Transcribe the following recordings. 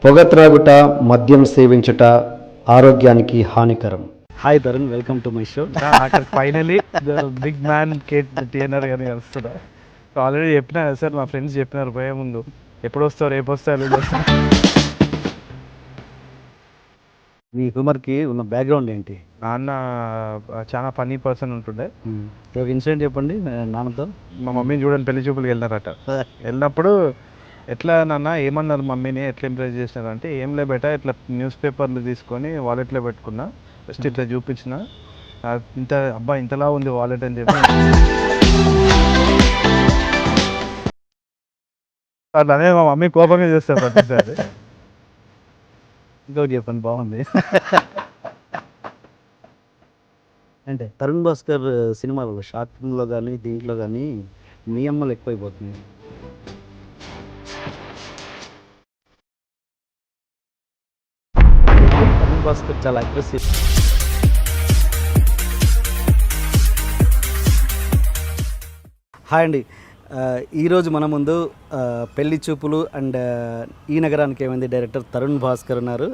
పొగ త్రాగుట, మద్యం సేవించుట ఆరోగ్యానికి హానికరం. Hi Tarun, welcome to my show. Finally the big man కేట్ టిఎన్ఆర్ గారిని కలుస్తున్నా. సో ఆల్రెడీ చెప్పినా కదా సార్, మా ఫ్రెండ్స్ చెప్పినారు పోయే ముందు, ఎప్పుడు వస్తావు, రేపు వస్తావు, ఎల్లుండి వస్తావు. మీ హ్యూమర్కి ఉన్న బ్యాక్గ్రౌండ్ ఏంటి? నాన్న చాలా ఫన్నీ పర్సన్ ఉంటుండే. ఒక ఇన్సిడెంట్ చెప్పండి నాన్నతో. మా మమ్మీని చూడండి పెళ్లి చూపులకు వెళ్ళినారట. వెళ్ళినప్పుడు ఎట్లా నాన్న ఏమన్నారు మమ్మీని, ఎట్లా ఇంప్రెస్ చేసినారు అంటే, ఏం లే బేట, ఇట్లా న్యూస్ పేపర్లు తీసుకొని వాలెట్లో పెట్టుకున్నా, ఫస్ట్ ఇట్లా చూపించిన, ఇంత అబ్బా ఇంతలా ఉంది వాలెట్ అని చెప్పి అట్లానే మా మమ్మీ కోపంగా చేస్తారు ప్రతిసారి. ఇంకోటి చెప్పండి, బాగుంది. అంటే తరుణ్ భాస్కర్ సినిమాలో షార్ట్ ఫిల్మ్లో కానీ దీంట్లో కానీ నియమాలు ఎక్కువైపోతున్నాయి. తరుణ్ భాస్కర్ చాలా అగ్రెసివ్. హాయ్ అండి, ఈరోజు మన ముందు పెళ్లి చూపులు అండ్ ఈ నగరానికి ఏమైంది డైరెక్టర్ తరుణ్ భాస్కర్ ఉన్నారు.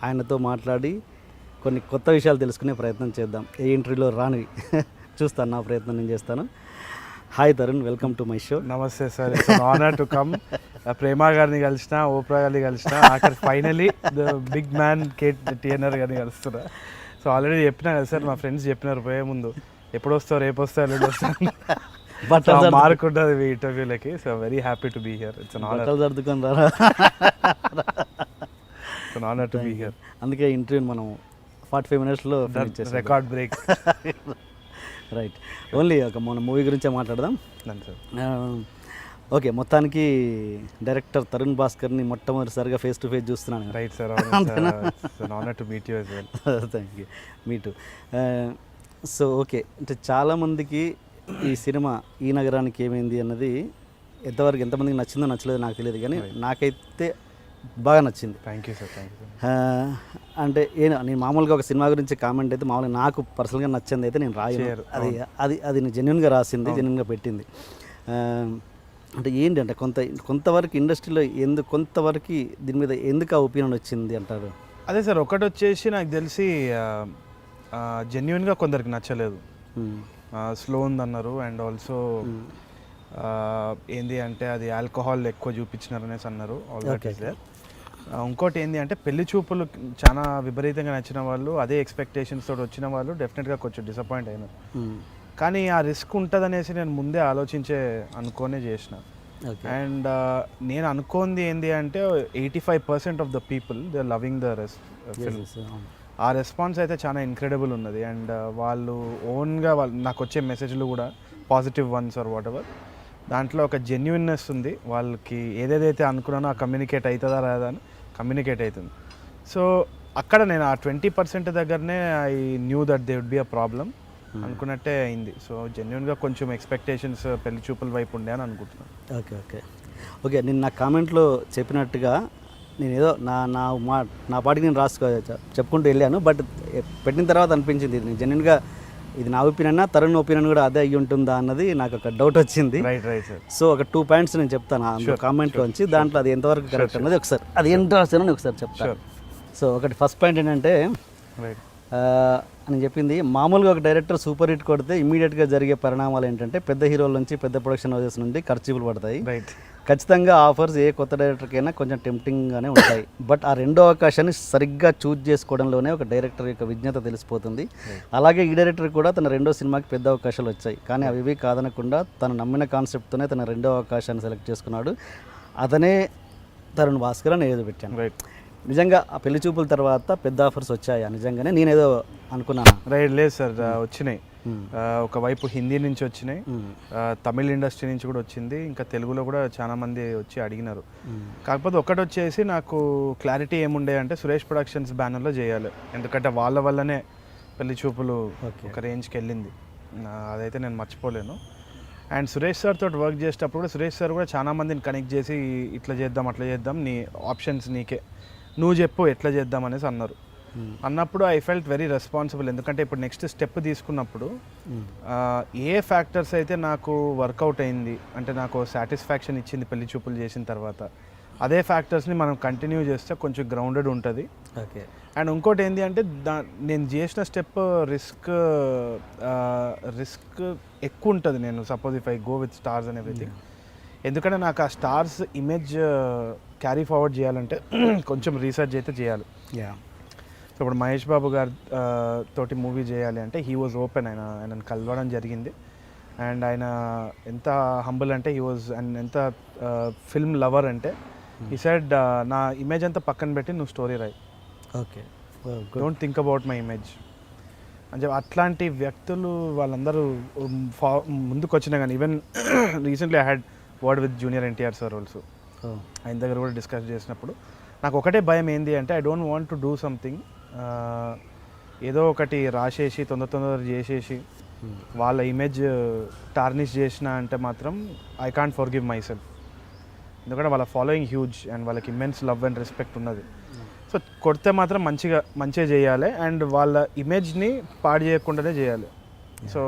ఆయనతో మాట్లాడి కొన్ని కొత్త విషయాలు తెలుసుకునే ప్రయత్నం చేద్దాం. ఏ ఇంటర్వ్యూలో రాని చూస్తాను, నా ప్రయత్నం నేను చేస్తాను. Hi Tarun, welcome to my show. నమస్తే sir, it's honour to come. Prema గారిని కలిసిన, ఓప్రా గారిని కలిసిన, ఆఖరి ఫైనలీ ద బిగ్ మ్యాన్ కేట్ టిఎన్ఆర్ గారిని కలుస్తున్నా. సో ఆల్రెడీ చెప్పినా కదా సార్, మా ఫ్రెండ్స్ చెప్పినారు పోయే ముందు, ఎప్పుడు వస్తావు, రేపు వస్తావు, ఎల్లుండి వస్తాను. బట్ మార్క్ ఉంటుంది మీ ఇంటర్వ్యూలకి. So very happy to be here. It's an honour to be here. అందుకే ఇంటర్వ్యూ మనం 45 మినిట్స్లో రికార్డ్ బ్రేక్. రైట్, ఓన్లీ ఒక మన మూవీ గురించే మాట్లాడదాం. ఓకే, మొత్తానికి డైరెక్టర్ తరుణ్ భాస్కర్ని మొట్టమొదటిసారిగా ఫేస్ టు ఫేస్ చూస్తున్నాను. Right sir, honour to meet you as well. Thank you, me two. So okay, అంటే చాలామందికి ఈ సినిమా ఈ నగరానికి ఏమైంది అన్నది ఎంతమందికి నచ్చిందో నచ్చలేదో నాకు తెలియదు, కానీ నాకైతే బాగా నచ్చింది. Thank you sir, thank you. అంటే నేను మామూలుగా ఒక సినిమా గురించి కామెంట్ అయితే మామూలుగా నాకు పర్సనల్గా నచ్చింది అయితే నేను రాయను. అది నేను జెన్యున్గా రాసింది, జెన్యున్గా పెట్టింది. అంటే ఏంటి అంటే కొంతవరకు ఇండస్ట్రీలో కొంతవరకు దీని మీద ఎందుకు ఆ ఒపీనియన్ వచ్చింది అంటారు? అదే సార్, ఒకటి వచ్చేసి నాకు తెలిసి జెన్యున్గా కొందరికి నచ్చలేదు, స్లో ఉందన్నారు. అండ్ ఆల్సో ఏంది అంటే అది ఆల్కహాల్ ఎక్కువ చూపించినారు అనేసి అన్నారు. All that is there. ఇంకోటి ఏంటి అంటే పెళ్లి చూపులు చాలా విపరీతంగా నచ్చిన వాళ్ళు, అదే ఎక్స్పెక్టేషన్స్ తోటి వచ్చిన వాళ్ళు డెఫినెట్గా కొంచెం డిసప్పాయింట్ అయినారు. కానీ ఆ రిస్క్ ఉంటుందనేసి నేను ముందే అనుకోనే చేసిన. అండ్ నేను అనుకోంది ఏంటి అంటే 85% of the people they are loving the film. ఆ రెస్పాన్స్ అయితే చాలా ఇన్క్రెడిబుల్ ఉన్నది. అండ్ వాళ్ళు ఓన్గా నాకు వచ్చే మెసేజ్లు కూడా positive ones or whatever, దాంట్లో ఒక జెన్యున్నెస్ ఉంది. వాళ్ళకి ఏదేదైతే అనుకున్నానో ఆ కమ్యూనికేట్ అవుతుందా రాదా అని కమ్యూనికేట్ అవుతుంది. సో అక్కడ నేను ఆ 20% దగ్గరనే I knew that they would be a problem అనుకున్నట్టే అయింది. సో జెన్యున్గా కొంచెం ఎక్స్పెక్టేషన్స్ పెళ్లి చూపుల వైపు ఉండే అని అనుకుంటున్నాను. ఓకే, నేను నా కామెంట్లో చెప్పినట్టుగా నేను ఏదో నా పాటికి నేను చెప్పుకుంటూ వెళ్ళాను. బట్ పెట్టిన తర్వాత అనిపించింది ఇది నేను జెన్యున్గా, ఇది నా ఒపీనియన్, తరుణ్ ఒపీనియన్ కూడా అదే అయ్యి ఉంటుందా అన్నది నాకు ఒక డౌట్ వచ్చింది. సో ఒక 2 పాయింట్స్ నేను చెప్తాను కామెంట్లోంచి, దాంట్లో అది ఎంతవరకు కరెక్ట్ అన్నది ఒకసారి, అది ఎంత రాసానో ఒకసారి చెప్తాను. సో ఒకటి ఫస్ట్ పాయింట్ ఏంటంటే, నేను చెప్పింది మామూలుగా ఒక డైరెక్టర్ సూపర్ హిట్ కొడితే ఇమీడియట్గా జరిగే పరిణామాలు ఏంటంటే పెద్ద హీరోల నుంచి, పెద్ద ప్రొడక్షన్ హౌసెస్ నుండి ఖర్చులు పడతాయి. ఖచ్చితంగా ఆఫర్స్ ఏ కొత్త డైరెక్టర్కైనా కొంచెం టెంప్టింగ్గానే ఉంటాయి. బట్ ఆ రెండో అవకాశాన్ని సరిగ్గా చూజ్ చేసుకోవడంలోనే ఒక డైరెక్టర్ యొక్క విజ్ఞత తెలిసిపోతుంది. అలాగే ఈ డైరెక్టర్ కూడా తన రెండో సినిమాకి పెద్ద అవకాశాలు వచ్చాయి, కానీ అవి కాదనకుండా తను నమ్మిన కాన్సెప్ట్తోనే తన రెండో అవకాశాన్ని సెలెక్ట్ చేసుకున్నాడు. అతనే తరుణ్ భాస్కర్ అని ఏదో పెట్టాను. నిజంగా ఆ పెళ్లి చూపుల తర్వాత పెద్ద ఆఫర్స్ వచ్చాయా? నిజంగానే నేనేదో అనుకున్నాను. లేదు సార్, వచ్చినాయి. ఒకవైపు హిందీ నుంచి వచ్చినాయి, తమిళ ఇండస్ట్రీ నుంచి కూడా వచ్చింది, ఇంకా తెలుగులో కూడా చాలా మంది వచ్చి అడిగినారు. కాకపోతే ఒకటి వచ్చేసి నాకు క్లారిటీ ఏముండే అంటే సురేష్ ప్రొడక్షన్స్ బ్యానర్లో చేయాలి, ఎందుకంటే వాళ్ళ వల్లనే పెళ్లి చూపులు ఒక రేంజ్కి వెళ్ళింది. అదైతే నేను మర్చిపోలేను. అండ్ సురేష్ సార్ తోటి వర్క్ చేసేటప్పుడు కూడా సురేష్ సార్ కూడా చాలా మందిని కనెక్ట్ చేసి ఇట్లా చేద్దాం అట్లా చేద్దాం, నీ ఆప్షన్స్ నీకే, నువ్వు చెప్పు ఎట్లా చేద్దాం అనేసి అన్నారు. అన్నప్పుడు ఐ ఫెల్ట్ వెరీ రెస్పాన్సిబుల్, ఎందుకంటే ఇప్పుడు నెక్స్ట్ స్టెప్ తీసుకున్నప్పుడు ఏ ఫ్యాక్టర్స్ అయితే నాకు వర్కౌట్ అయింది అంటే నాకు సాటిస్ఫాక్షన్ ఇచ్చింది పెళ్లి చూపులు చేసిన తర్వాత, అదే ఫ్యాక్టర్స్ని మనం కంటిన్యూ చేస్తే కొంచెం గ్రౌండెడ్ ఉంటుంది. ఓకే. అండ్ ఇంకోటి ఏంటి అంటే నేను చేసిన స్టెప్ రిస్క్ ఎక్కువ ఉంటుంది. నేను suppose if I go with stars and everything, ఎందుకంటే నాకు ఆ స్టార్స్ ఇమేజ్ క్యారీ ఫార్వర్డ్ చేయాలంటే కొంచెం రీసెర్చ్ అయితే చేయాలి. సో ఇప్పుడు మహేష్ బాబు గారి తోటి మూవీ చేయాలి అంటే హీ వాజ్ ఓపెన్, ఆయనను కలవడం జరిగింది. అండ్ ఆయన ఎంత హంబుల్ అంటే హీ వాజ్, అండ్ ఎంత ఫిల్మ్ లవర్ అంటే ఈ సైడ్ నా ఇమేజ్ అంతా పక్కన పెట్టి నువ్వు స్టోరీ రాయి, okay, don't think about my image అని చెప్పి అట్లాంటి వ్యక్తులు వాళ్ళందరూ ముందుకు వచ్చినా కానీ even recently I had word with junior NTR sir also. ఆయన దగ్గర కూడా డిస్కస్ చేసినప్పుడు నాకు ఒకటే భయం ఏంది అంటే I don't want to do something, ఏదో ఒకటి రాసేసి తొందర చేసేసి వాళ్ళ ఇమేజ్ టార్నిష్ చేసిన అంటే మాత్రం I can't forgive my self. ఎందుకంటే వాళ్ళ ఫాలోయింగ్ హ్యూజ్ అండ్ వాళ్ళకి ఇమ్మెన్స్ లవ్ అండ్ రెస్పెక్ట్ ఉన్నది. సో కొడితే మాత్రం మంచిగా చేయాలి అండ్ వాళ్ళ ఇమేజ్ని పాడు చేయకుండానే చేయాలి. సో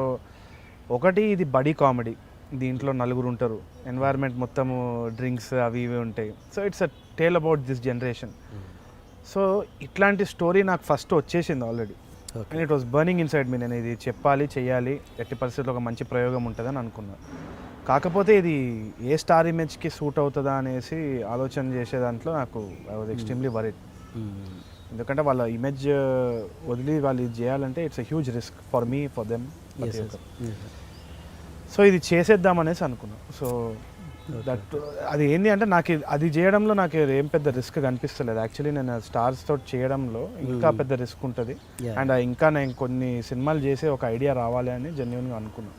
ఒకటి ఇది బడీ కామెడీ, దీంట్లో నలుగురు ఉంటారు, ఎన్వైర్న్మెంట్ మొత్తము డ్రింక్స్ అవి ఇవి ఉంటాయి. So it's a tale about this generation. So ఇట్లాంటి స్టోరీ నాకు ఫస్ట్ వచ్చేసింది already and it was burning inside me. నేను ఇది చెప్పాలి, చేయాలి, ఎట్టి పరిస్థితుల్లో ఒక మంచి ప్రయోగం ఉంటుందని అనుకున్నాను. కాకపోతే ఇది ఏ స్టార్ ఇమేజ్కి సూట్ అవుతుందా అనేసి ఆలోచన చేసే దాంట్లో నాకు ఐ వాజ్ ఎక్స్ట్రీమ్లీ వరీడ్. ఎందుకంటే వాళ్ళ ఇమేజ్ వదిలి వాళ్ళు ఇది చేయాలంటే it's a huge risk for me, for them. So ఇది చేసేద్దామనేసి అనుకున్నాను. సో దట్ అది ఏంటి అంటే నాకు అది చేయడంలో నాకు ఏం పెద్ద రిస్క్ కనిపిస్తలేదు. యాక్చువల్లీ నేను స్టార్స్ తోటి చేయడంలో ఇంకా పెద్ద రిస్క్ ఉంటుంది అండ్ ఇంకా నేను కొన్ని సినిమాలు చేసే ఒక ఐడియా రావాలి అని జెన్యున్గా అనుకున్నాను.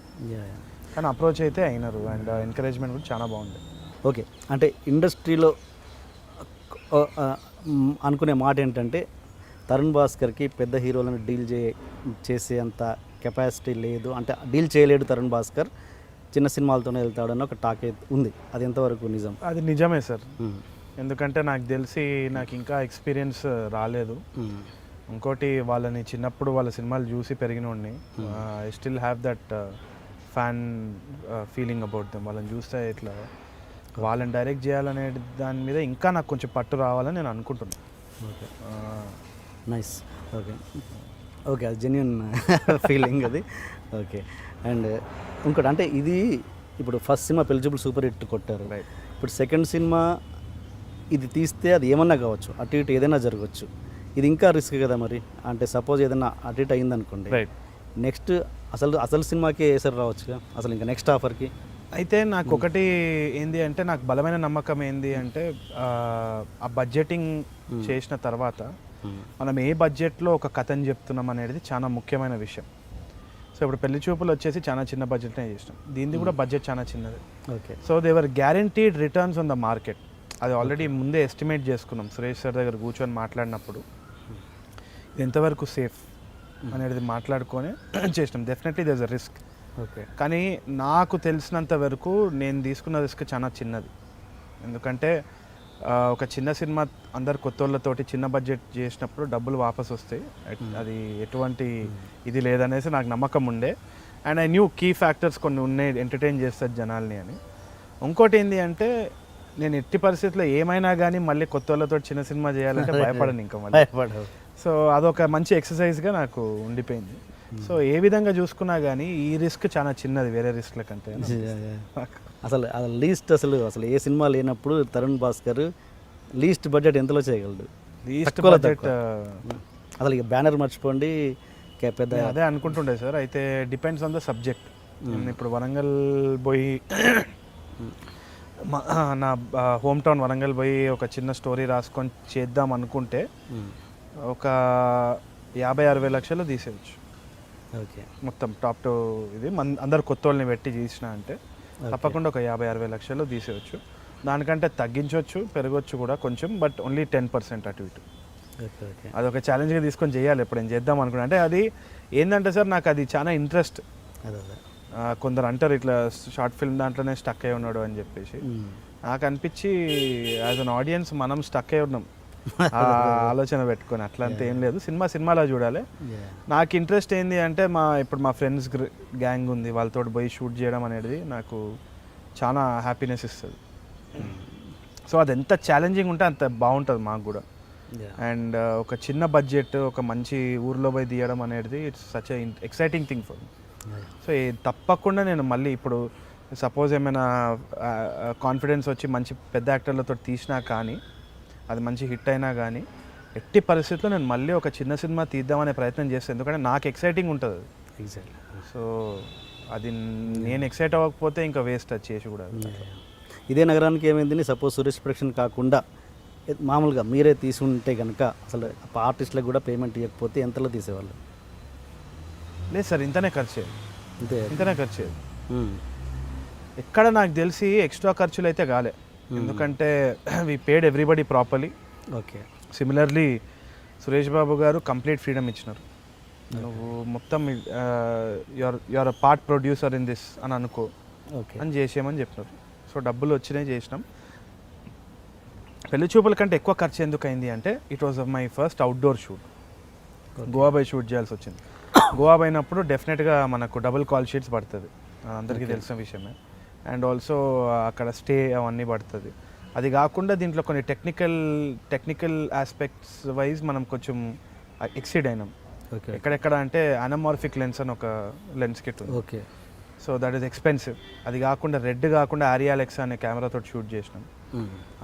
కానీ అప్రోచ్ అయితే అయినారు అండ్ ఎంకరేజ్మెంట్ కూడా చాలా బాగుంది. ఓకే, అంటే ఇండస్ట్రీలో అనుకునే మాట ఏంటంటే తరుణ్ భాస్కర్కి పెద్ద హీరోలను డీల్ చేసే అంత కెపాసిటీ లేదు, అంటే డీల్ చేయలేడు తరుణ్ భాస్కర్, చిన్న సినిమాలతోనే వెళ్తాడని ఒక టాక్ ఉంది. అది ఎంతవరకు నిజం? అది నిజమే సార్. ఎందుకంటే నాకు తెలిసి నాకు ఇంకా ఎక్స్పీరియన్స్ రాలేదు. ఇంకోటి వాళ్ళని చిన్నప్పుడు వాళ్ళ సినిమాలు చూసి పెరిగినోడిని. I still have that fan feeling about them. వాళ్ళని చూస్తే ఇట్లా వాళ్ళని డైరెక్ట్ చేయాలనే దాని మీద ఇంకా నాకు కొంచెం పట్టు రావాలని నేను అనుకుంటున్నాను. Okay, nice. ఓకే ఓకే, అది జెన్యున్ ఫీలింగ్ అది. ఓకే, అండ్ ఇంకోటి అంటే ఇది ఇప్పుడు ఫస్ట్ సినిమా పెళ్లి చూపులు సూపర్ హిట్ కొట్టారు. ఇప్పుడు సెకండ్ సినిమా ఇది తీస్తే అది ఏమన్నా కావచ్చు, అటు ఇటు ఏదైనా జరగవచ్చు. ఇది ఇంకా రిస్క్ కదా మరి. అంటే సపోజ్ ఏదైనా అటు ఇటు అయిందనుకోండి, నెక్స్ట్ అసలు సినిమాకి ఏసరి రావచ్చు అసలు ఇంకా నెక్స్ట్ ఆఫర్కి. అయితే నాకు ఒకటి ఏంది అంటే నాకు బలమైన నమ్మకం ఏంది అంటే ఆ బడ్జెటింగ్ చేసిన తర్వాత మనం ఏ బడ్జెట్లో ఒక కథని చెప్తున్నాం అనేది చాలా ముఖ్యమైన విషయం. సో ఇప్పుడు పెళ్లి చూపులు వచ్చేసి చాలా చిన్న బడ్జెట్నే చేసినాం, దీనిది కూడా బడ్జెట్ చాలా చిన్నది. Okay, so there are guaranteed returns on the market. అది ఆల్రెడీ ముందే ఎస్టిమేట్ చేసుకున్నాం. సురేష్ సార్ దగ్గర కూర్చొని మాట్లాడినప్పుడు ఇది ఎంతవరకు సేఫ్ అనేది మాట్లాడుకొని చేసినాం. Definitely there is a risk. Okay, కానీ నాకు తెలిసినంత వరకు నేను తీసుకున్న రిస్క్ చాలా చిన్నది. ఎందుకంటే ఒక చిన్న సినిమా అందరు కొత్త వాళ్ళతోటి చిన్న బడ్జెట్ చేసినప్పుడు డబ్బులు వాపస్ వస్తాయి, అది ఎటువంటి ఇది లేదనేసి నాకు నమ్మకం ఉండే. And I knew key factors కొన్ని ఉన్నాయి, ఎంటర్టైన్ చేస్తుంది జనాల్ని అని. ఇంకోటి ఏంటి అంటే నేను ఎట్టి పరిస్థితుల్లో ఏమైనా కానీ మళ్ళీ కొత్త వాళ్ళతో చిన్న సినిమా చేయాలంటే భయపడను ఇంకా మళ్ళీ. సో అదొక మంచి ఎక్సర్సైజ్గా నాకు ఉండిపోయింది. సో ఏ విధంగా చూసుకున్నా కానీ ఈ రిస్క్ చాలా చిన్నది వేరే రిస్క్ల కంటే. అసలు అసలు ఏ సినిమా లేనప్పుడు తరుణ్ భాస్కర్ లీస్ట్ బడ్జెట్ ఎంతలో చేయగలడు? లీస్ట్ బడ్జెట్ అసలు ఇక బ్యానర్ మర్చిపోండి పెద్ద అదే అనుకుంటుండే సార్. అయితే డిపెండ్స్ ఆన్ ద సబ్జెక్ట్. ఇప్పుడు వరంగల్ పోయి నా హోమ్ టౌన్ వరంగల్ పోయి ఒక చిన్న స్టోరీ రాసుకొని చేద్దాం అనుకుంటే ఒక 50-60 లక్షలు తీసేయచ్చు. ఓకే, మొత్తం టాప్ టు ఇది అందరు కొత్త వాళ్ళని పెట్టి తీసిన అంటే తప్పకుండా ఒక 50-60 లక్షలు తీసేయచ్చు. దానికంటే తగ్గించవచ్చు, పెరగచ్చు కూడా కొంచెం, బట్ ఓన్లీ 10% అటు ఇటు. అదొక ఛాలెంజ్గా తీసుకొని చేయాలి ఎప్పుడు నేను చేద్దాం అనుకున్నా. అంటే అది ఏంటంటే సార్ నాకు అది చాలా ఇంట్రెస్ట్. కొందరు అంటారు ఇట్లా షార్ట్ ఫిల్మ్ దాంట్లోనే స్టక్ అయి ఉన్నాడు అని చెప్పేసి. నాకు అనిపించి యాజ్ అన్ ఆడియన్స్ మనం స్టక్ అయి ఉన్నాం ఆలోచన పెట్టుకొని. అట్లా అంతా ఏం లేదు, సినిమాలో చూడాలి. నాకు ఇంట్రెస్ట్ ఏంది అంటే ఇప్పుడు మా ఫ్రెండ్స్ గ్యాంగ్ ఉంది, వాళ్ళతో పోయి షూట్ చేయడం అనేది నాకు చాలా హ్యాపీనెస్ ఇస్తుంది. సో అది ఎంత ఛాలెంజింగ్ ఉంటే అంత బాగుంటుంది మాకు కూడా. అండ్ ఒక చిన్న బడ్జెట్ ఒక మంచి ఊర్లో పోయి తీయడం అనేది it's such exciting thing for me. So తప్పకుండా నేను మళ్ళీ ఇప్పుడు సపోజ్ ఏమైనా కాన్ఫిడెన్స్ వచ్చి మంచి పెద్ద యాక్టర్లతో తీసినా కానీ అది మంచి హిట్ అయినా కానీ ఎట్టి పరిస్థితుల్లో నేను మళ్ళీ ఒక చిన్న సినిమా తీద్దామనే ప్రయత్నం చేస్తాను, ఎందుకంటే నాకు ఎక్సైటింగ్ ఉంటుంది. ఎగ్జాక్ట్లీ. సో అది నేను ఎక్సైట్ అవ్వకపోతే ఇంకా వేస్ట్ అది చేసి కూడా. ఇదే నగరానికి ఏమైంది, సపోజ్ సురేష్ ప్రొడక్షన్ కాకుండా మామూలుగా మీరే తీసుకుంటే కనుక అసలు ఆర్టిస్ట్లకు కూడా పేమెంట్ ఇవ్వకపోతే ఎంతలో తీసేవాళ్ళు? లేదు సార్, ఇంతనే ఖర్చు, ఇంతనే ఖర్చు. మ్మ్. ఎక్కడ నాకు తెలిసి ఎక్స్ట్రా ఖర్చులు అయితే కాలే, ఎందుకంటే we paid everybody properly. Okay. Similarly Suresh Babu గారు కంప్లీట్ ఫ్రీడమ్ ఇచ్చినారు. నువ్వు మొత్తం your part producer in this అని అనుకో అని చేసేయమని చెప్పినారు. సో డబ్బులు వచ్చినాయి, చేసినాం. పెళ్లి చూపుల కంటే ఎక్కువ ఖర్చు ఎందుకు అయింది అంటే it was my first outdoor shoot. Goa by shoot చేయాల్సి వచ్చింది. గోవా పోయినప్పుడు డెఫినెట్గా మనకు డబుల్ కాల్ షీట్స్ పడుతుంది, అందరికీ తెలిసిన విషయమే. అండ్ ఆల్సో అక్కడ స్టే అవన్నీ పడుతుంది. అది కాకుండా దీంట్లో కొన్ని టెక్నికల్ ఆస్పెక్ట్స్ వైజ్ మనం కొంచెం ఎక్సీడ్ అయినాం. ఎక్కడెక్కడ అంటే అనమార్ఫిక్ లెన్స్ అని ఒక లెన్స్ కిట్ ఉంది. Okay. So that is expensive. అది కాకుండా రెడ్ కాకుండా ఆరియాలెక్స్ అనే కెమెరాతో షూట్ చేసినాం.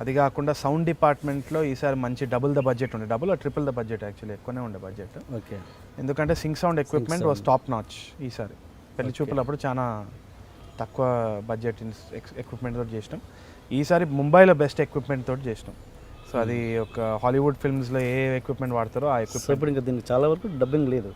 అది కాకుండా సౌండ్ డిపార్ట్మెంట్లో ఈసారి మంచి డబుల్ ద బడ్జెట్ ఉండే, double triple the budget, actually ఎక్కువనే ఉండే బడ్జెట్. ఓకే. ఎందుకంటే sync sound equipment was top notch. ఈసారి పెళ్లి చూపులప్పుడు చాలా తక్కువ బడ్జెట్ ఎక్విప్మెంట్ తోటి చేసినాం. ఈసారి ముంబైలో బెస్ట్ ఎక్విప్మెంట్ తోటి చేసినాం. సో అది ఒక హాలీవుడ్ ఫిల్మ్స్లో ఏ ఎక్విప్మెంట్ వాడతారో ఆ ఎక్విప్మెంట్. ఇప్పుడు ఇంకా దీనికి చాలా వరకు డబ్బింగ్ లేదు,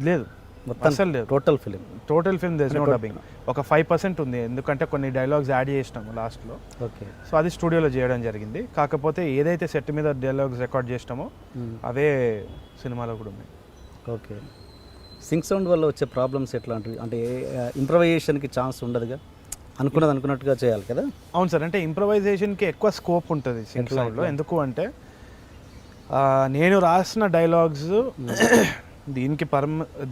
లేదు మొత్తం అసలు లేదు. Total film there no dubbing. ఒక 5% ఉంది, ఎందుకంటే కొన్ని డైలాగ్స్ యాడ్ చేసినాము లాస్ట్లో. ఓకే. సో అది స్టూడియోలో చేయడం జరిగింది. కాకపోతే ఏదైతే సెట్ మీద డైలాగ్స్ రికార్డ్ చేసినామో అవే సినిమాలో కూడా ఉన్నాయి. ఓకే. సింక్ సౌండ్ వల్ల వచ్చే ప్రాబ్లమ్స్ ఎట్లాంటివి అంటే ఇంప్రవైజేషన్కి ఛాన్స్ ఉండదుగా, అనుకున్నట్టుగా చేయాలి కదా? అవును సార్, అంటే ఇంప్రవైజేషన్కి ఎక్కువ స్కోప్ ఉంటుంది సింక్ సౌండ్లో. ఎందుకు అంటే నేను రాసిన డైలాగ్స్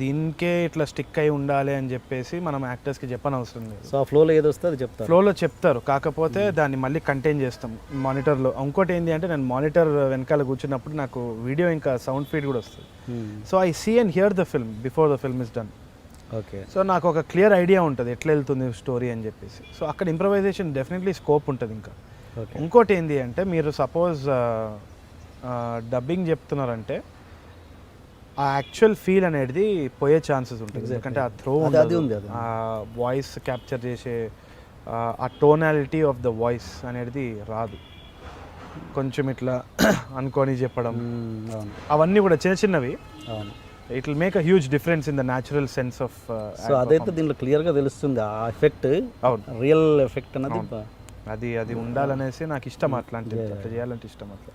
దీనికే ఇట్లా స్టిక్ అయి ఉండాలి అని చెప్పేసి మనం యాక్టర్స్కి చెప్పని అవసరం లేదు. సో ఆ ఫ్లోలో ఏదో వస్తే అది చెప్తారు, ఫ్లోలో చెప్తారు. కాకపోతే దాన్ని మళ్ళీ కంటైన్ చేస్తాం మానిటర్లో. ఇంకోటి ఏంటి అంటే నేను మానిటర్ వెనకాల కూర్చున్నప్పుడు నాకు వీడియో ఇంకా సౌండ్ ఫీడ్ కూడా వస్తుంది. So I see and hear the film before the film is done. Okay. So నాకు ఒక క్లియర్ ఐడియా ఉంటుంది ఎట్లా వెళ్తుంది స్టోరీ అని చెప్పేసి. సో అక్కడ ఇంప్రవైజేషన్ డెఫినెట్లీ స్కోప్ ఉంటుంది. ఇంకా ఇంకోటి ఏంటి అంటే మీరు సపోజ్ డబ్బింగ్ చెప్తున్నారంటే ఆ యాక్చువల్ ఫీల్ అనేది పోయే ఛాన్సెస్ ఉంటుంది. ఎందుకంటే ఆ థ్రో ఆ వాయిస్ క్యాప్చర్ చేసే ఆ టోనాలిటీ ఆఫ్ ద వాయిస్ అనేది రాదు. కొంచెం ఇట్లా అనుకొని చెప్పడం అవన్నీ కూడా చిన్నవి. It will make a huge difference in the natural sense of. So అదైతే దీంట్లో క్లియర్గా తెలుస్తుంది ఆ ఎఫెక్ట్, రియల్ ఎఫెక్ట్ అనేది. అది ఉండాలనేసి నాకు ఇష్టం, అట్లాంటి అట్లా చేయాలంటే ఇష్టం. అట్లా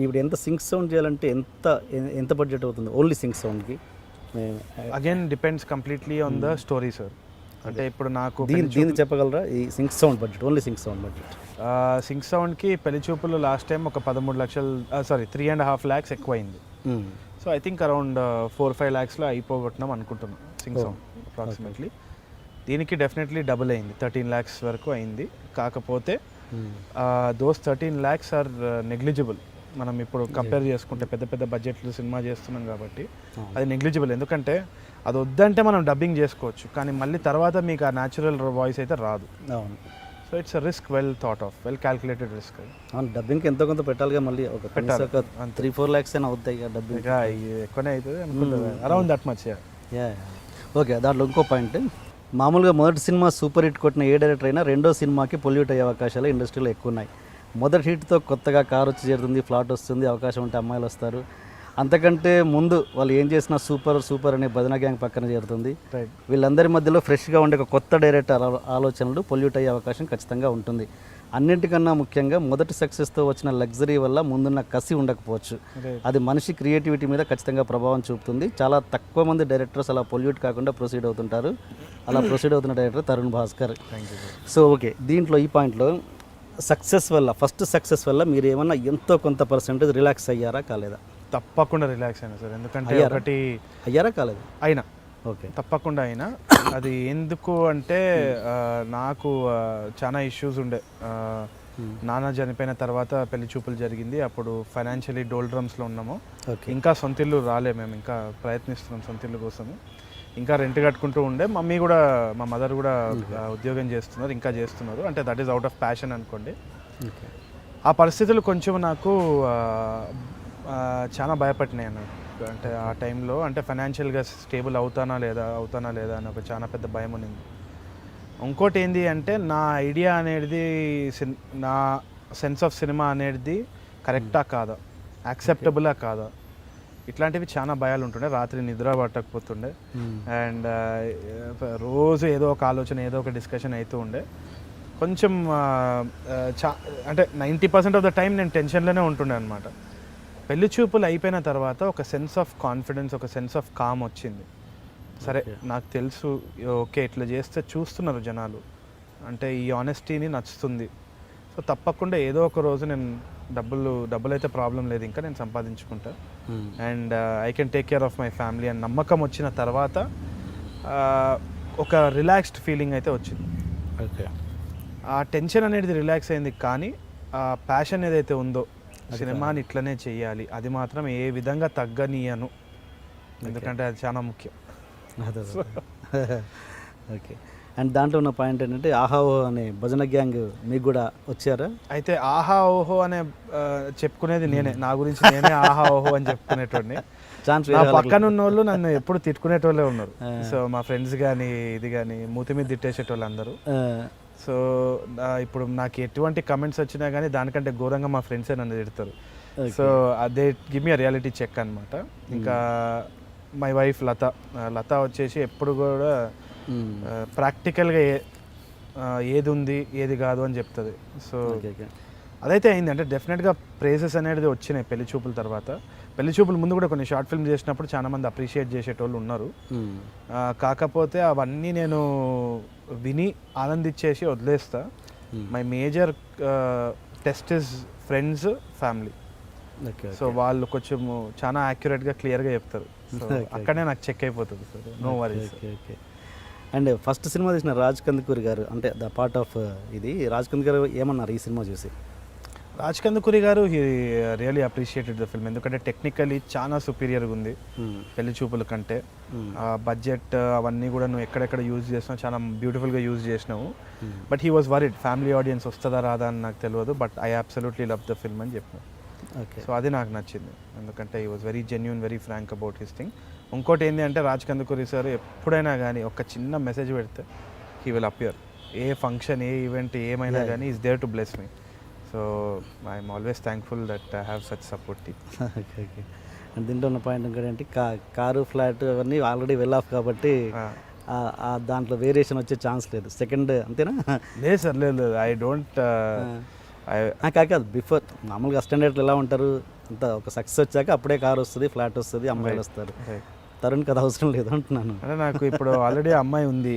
ఇప్పుడు ఎంత సింక్ సౌండ్ చేయాలంటే ఎంత బడ్జెట్ అవుతుంది ఓన్లీ సింక్ సౌండ్కి? Again depends completely on the story sir. అంటే ఇప్పుడు నాకు దీన్ని చెప్పగలరా ఈ sync sound budget, only sync sound budget? Sync సౌండ్కి పెళ్లి చూపులు లాస్ట్ టైం ఒక 13 లక్షలు 3.5 lakhs ఎక్కువ అయింది. సో ఐ థింక్ అరౌండ్ 4-5 lakhsలో అయిపోగొట్టినాం అనుకుంటున్నాం సింక్ సౌండ్ అప్రాక్సిమేట్లీ. దీనికి డెఫినెట్లీ డబుల్ అయింది, 13 lakhs వరకు అయింది. కాకపోతే దోస్ 13 lakhs ఆర్ నెగ్లిజిబుల్. మనం ఇప్పుడు కంపేర్ చేసుకుంటే పెద్ద బడ్జెట్లు సినిమా చేస్తున్నాం కాబట్టి అది నెగ్లిజిబుల్. ఎందుకంటే అది వద్దంటే మనం డబ్బింగ్ చేసుకోవచ్చు, కానీ మళ్ళీ తర్వాత మీకు ఆ న్యాచురల్ వాయిస్ అయితే రాదు. అవును. So it's a risk, well thought of, well calculated risk. అవును, డబ్బింగ్కి ఎంతో కొంత పెట్టాలిగా, మళ్ళీ ఒక 3-4 lakhs అయినా అవుతాయి కదా డబ్బింగ్. ఎక్కువనే అవుతుంది అనుకుంటుంది, అరౌండ్ దట్ మచ్. ఓకే. దాంట్లో ఇంకో పాయింట్, మామూలుగా మొదటి సినిమా సూపర్ హిట్ కొట్టిన ఏ డైరెక్టర్ అయినా రెండో సినిమాకి పొల్యూట్ అయ్యే అవకాశాలు ఇండస్ట్రీలో ఎక్కువ ఉన్నాయి. మొదటి హిట్తో కొత్తగా కారు వచ్చి చేరుతుంది, ఫ్లాట్ వస్తుంది, అవకాశం ఉంటే అమ్మాయిలు వస్తారు. అంతకంటే ముందు వాళ్ళు ఏం చేసినా సూపర్ అనే భజన గ్యాంగ్ పక్కన చేరుతుంది. వీళ్ళందరి మధ్యలో ఫ్రెష్గా ఉండే ఒక కొత్త డైరెక్టర్ ఆలోచనలు పొల్యూట్ అయ్యే అవకాశం ఖచ్చితంగా ఉంటుంది. అన్నింటికన్నా ముఖ్యంగా మొదటి సక్సెస్తో వచ్చిన లగ్జరీ వల్ల ముందున్న కసి ఉండకపోవచ్చు, అది మనిషి క్రియేటివిటీ మీద ఖచ్చితంగా ప్రభావం చూపుతుంది. చాలా తక్కువ మంది డైరెక్టర్స్ అలా పొల్యూట్ కాకుండా ప్రొసీడ్ అవుతుంటారు. అలా ప్రొసీడ్ అవుతున్న director Tarun Bhaskar. So okay, దీంట్లో ఈ పాయింట్లో ఫస్ట్ సక్సెస్ వల్ల మీరు ఏమన్నా ఎంతో కొంత పర్సెంటేజ్ రిలాక్స్ అయ్యారా కాలేదా? తప్పకుండా రిలాక్స్ అయినా సార్. ఎందుకంటే ఒకటి అయ్యారా కాలేదు? అయినా. ఓకే, తప్పకుండా అయినా. అది ఎందుకు అంటే నాకు చాలా ఇష్యూస్ ఉండే. నాన్న చనిపోయిన తర్వాత పెళ్లి చూపులు జరిగింది. అప్పుడు ఫైనాన్షియలీ డోల్డ్రమ్స్లో ఉన్నాము. ఓకే. ఇంకా సొంత ఇల్లు రాలే, మేము ఇంకా ప్రయత్నిస్తున్నాం సొంత ఇల్లు కోసము. ఇంకా రెంట్ కట్టుకుంటూ ఉండే. మమ్మీ కూడా, మా మదర్ కూడా ఉద్యోగం చేస్తున్నారు, ఇంకా చేస్తున్నారు. అంటే that is out of passion అనుకోండి. ఓకే. ఆ పరిస్థితులు కొంచెం నాకు చాలా భయపడినాయి అన్నట్టు. అంటే ఆ టైంలో అంటే ఫైనాన్షియల్గా స్టేబుల్ అవుతానా లేదా అని ఒక చాలా పెద్ద భయం ఉన్నింది. ఇంకోటి ఏంటి అంటే నా ఐడియా అనేది, నా సెన్స్ ఆఫ్ సినిమా అనేది కరెక్టా కాదా, యాక్సెప్టబులా కాదా, ఇట్లాంటివి చాలా భయాలు ఉంటుండే. రాత్రి నిద్ర పట్టకపోతుండే. అండ్ రోజు ఏదో ఒక ఆలోచన, ఏదో ఒక డిస్కషన్ అవుతూ ఉండే. కొంచెం అంటే 90% ఆఫ్ ద టైం నేను టెన్షన్లోనే ఉంటుండే అనమాట. పెళ్లి చూపులు అయిపోయిన తర్వాత ఒక సెన్స్ ఆఫ్ కాన్ఫిడెన్స్, ఒక సెన్స్ ఆఫ్ కామ్ వచ్చింది. సరే, నాకు తెలుసు, ఓకే ఇట్లా చేస్తే చూస్తున్నారు జనాలు, అంటే ఈ ఆనెస్టీని నచ్చుతుంది. సో తప్పకుండా ఏదో ఒక రోజు నేను డబ్బులు అయితే ప్రాబ్లం లేదు, ఇంకా నేను సంపాదించుకుంటా. And I can take care of my family అని నమ్మకం వచ్చిన తర్వాత ఒక రిలాక్స్డ్ ఫీలింగ్ అయితే వచ్చింది. ఓకే. ఆ టెన్షన్ అనేది రిలాక్స్ అయింది. కానీ ఆ ప్యాషన్ ఏదైతే ఉందో, సినిమాని ఇట్లనే చెయ్యాలి, అది మాత్రం ఏ విధంగా తగ్గనీయను, ఎందుకంటే అది చాలా ముఖ్యం. ఓకే. అండ్ దాంట్లో ఉన్న పాయింట్ ఏంటంటే ఆహా ఓహో అనే భజన గ్యాంగ్ మీకు కూడా వచ్చారా? అయితే ఆహా ఓహో అనే చెప్పుకునేది నేనే, నా గురించి నేనే ఆహా ఓహో అని చెప్పుకునేటోడిని. నా పక్కన ఉన్న వాళ్ళు నన్ను ఎప్పుడు తిట్టుకునేటోళ్ళే ఉన్నారు. సో మా ఫ్రెండ్స్ కానీ ఇది కానీ మూతి మీద తిట్టేసేటోళ్ళు అందరూ. సో ఇప్పుడు నాకు ఎటువంటి కమెంట్స్ వచ్చినా కానీ దానికంటే ఘోరంగా మా ఫ్రెండ్సే నన్ను తిడతారు. సో అదే గివ్ మీ రియాలిటీ చెక్ అనమాట. ఇంకా మై వైఫ్ లత వచ్చేసి ఎప్పుడు కూడా ప్రాక్టికల్గా ఏది ఉంది ఏది కాదు అని చెప్తుంది. సో అదైతే అయింది. అంటే డెఫినెట్గా ప్రేజెస్ అనేది వచ్చినాయి పెళ్లి చూపుల తర్వాత. పెళ్లి చూపుల ముందు కూడా కొన్ని షార్ట్ ఫిల్మ్ చేసినప్పుడు చాలా మంది అప్రిషియేట్ చేసేటోళ్ళు ఉన్నారు. కాకపోతే అవన్నీ నేను విని ఆనందించేసి వదిలేస్తా. My major test is friends, family. So వాళ్ళు కొంచెం చాలా యాక్యురేట్గా క్లియర్గా చెప్తారు. అక్కడే నాకు చెక్ అయిపోతుంది. Sir no worries. Okay. And first సినిమా తీసిన రాజ్ కందుకూరి గారు, అంటే ద పార్ట్ ఆఫ్ ఇది, రాజ్ కందుకూరి గారు ఏమన్నారు ఈ సినిమా చూసి? రాజ్ కందుకూరి గారు he really appreciated the film, ఎందుకంటే టెక్నికలీ చాలా సుపీరియర్గా ఉంది పెళ్లి చూపుల కంటే. బడ్జెట్ అవన్నీ కూడా నువ్వు ఎక్కడెక్కడ యూజ్ చేసినావు, చాలా బ్యూటిఫుల్గా యూజ్ చేసినావు. But he was worried, family audience వస్తుందా రాదా అని నాకు తెలియదు, but I absolutely love the film అని చెప్పిన. ఓకే. సో అది నాకు నచ్చింది, ఎందుకంటే he was very genuine, very frank about his thing. ఇంకోటి ఏంటి అంటే రాజ్ కందుకూరి సార్ ఎప్పుడైనా కానీ ఒక చిన్న మెసేజ్ పెడితే హీ విల్ అపియర్. ఏ ఫంక్షన్, ఏ ఈవెంట్ ఏమైనా కానీ is there to bless me. So I'm always thankful that I have such support team. Okay. Okay. And దీంట్లో ఉన్న పాయింట్ ఇంకోటి కారు, ఫ్లాట్ అవన్నీ ఆల్రెడీ వెల్ ఆఫ్ కాబట్టి దాంట్లో వేరియేషన్ వచ్చే ఛాన్స్ లేదు. సెకండ్ అంతేనా? లేదు సార్, లేదు. ఐ డోంట్ కాదు, బిఫోర్ మామూలుగా స్టాండర్డ్లు ఎలా ఉంటారు, అంత ఒక సక్సెస్ వచ్చాక అప్పుడే కారు వస్తుంది, ఫ్లాట్ వస్తుంది, అమ్మాయిలు వస్తారు. తరుణ్ కదా అవసరం లేదు అంటున్నాను. అంటే నాకు ఇప్పుడు ఆల్రెడీ అమ్మాయి ఉంది,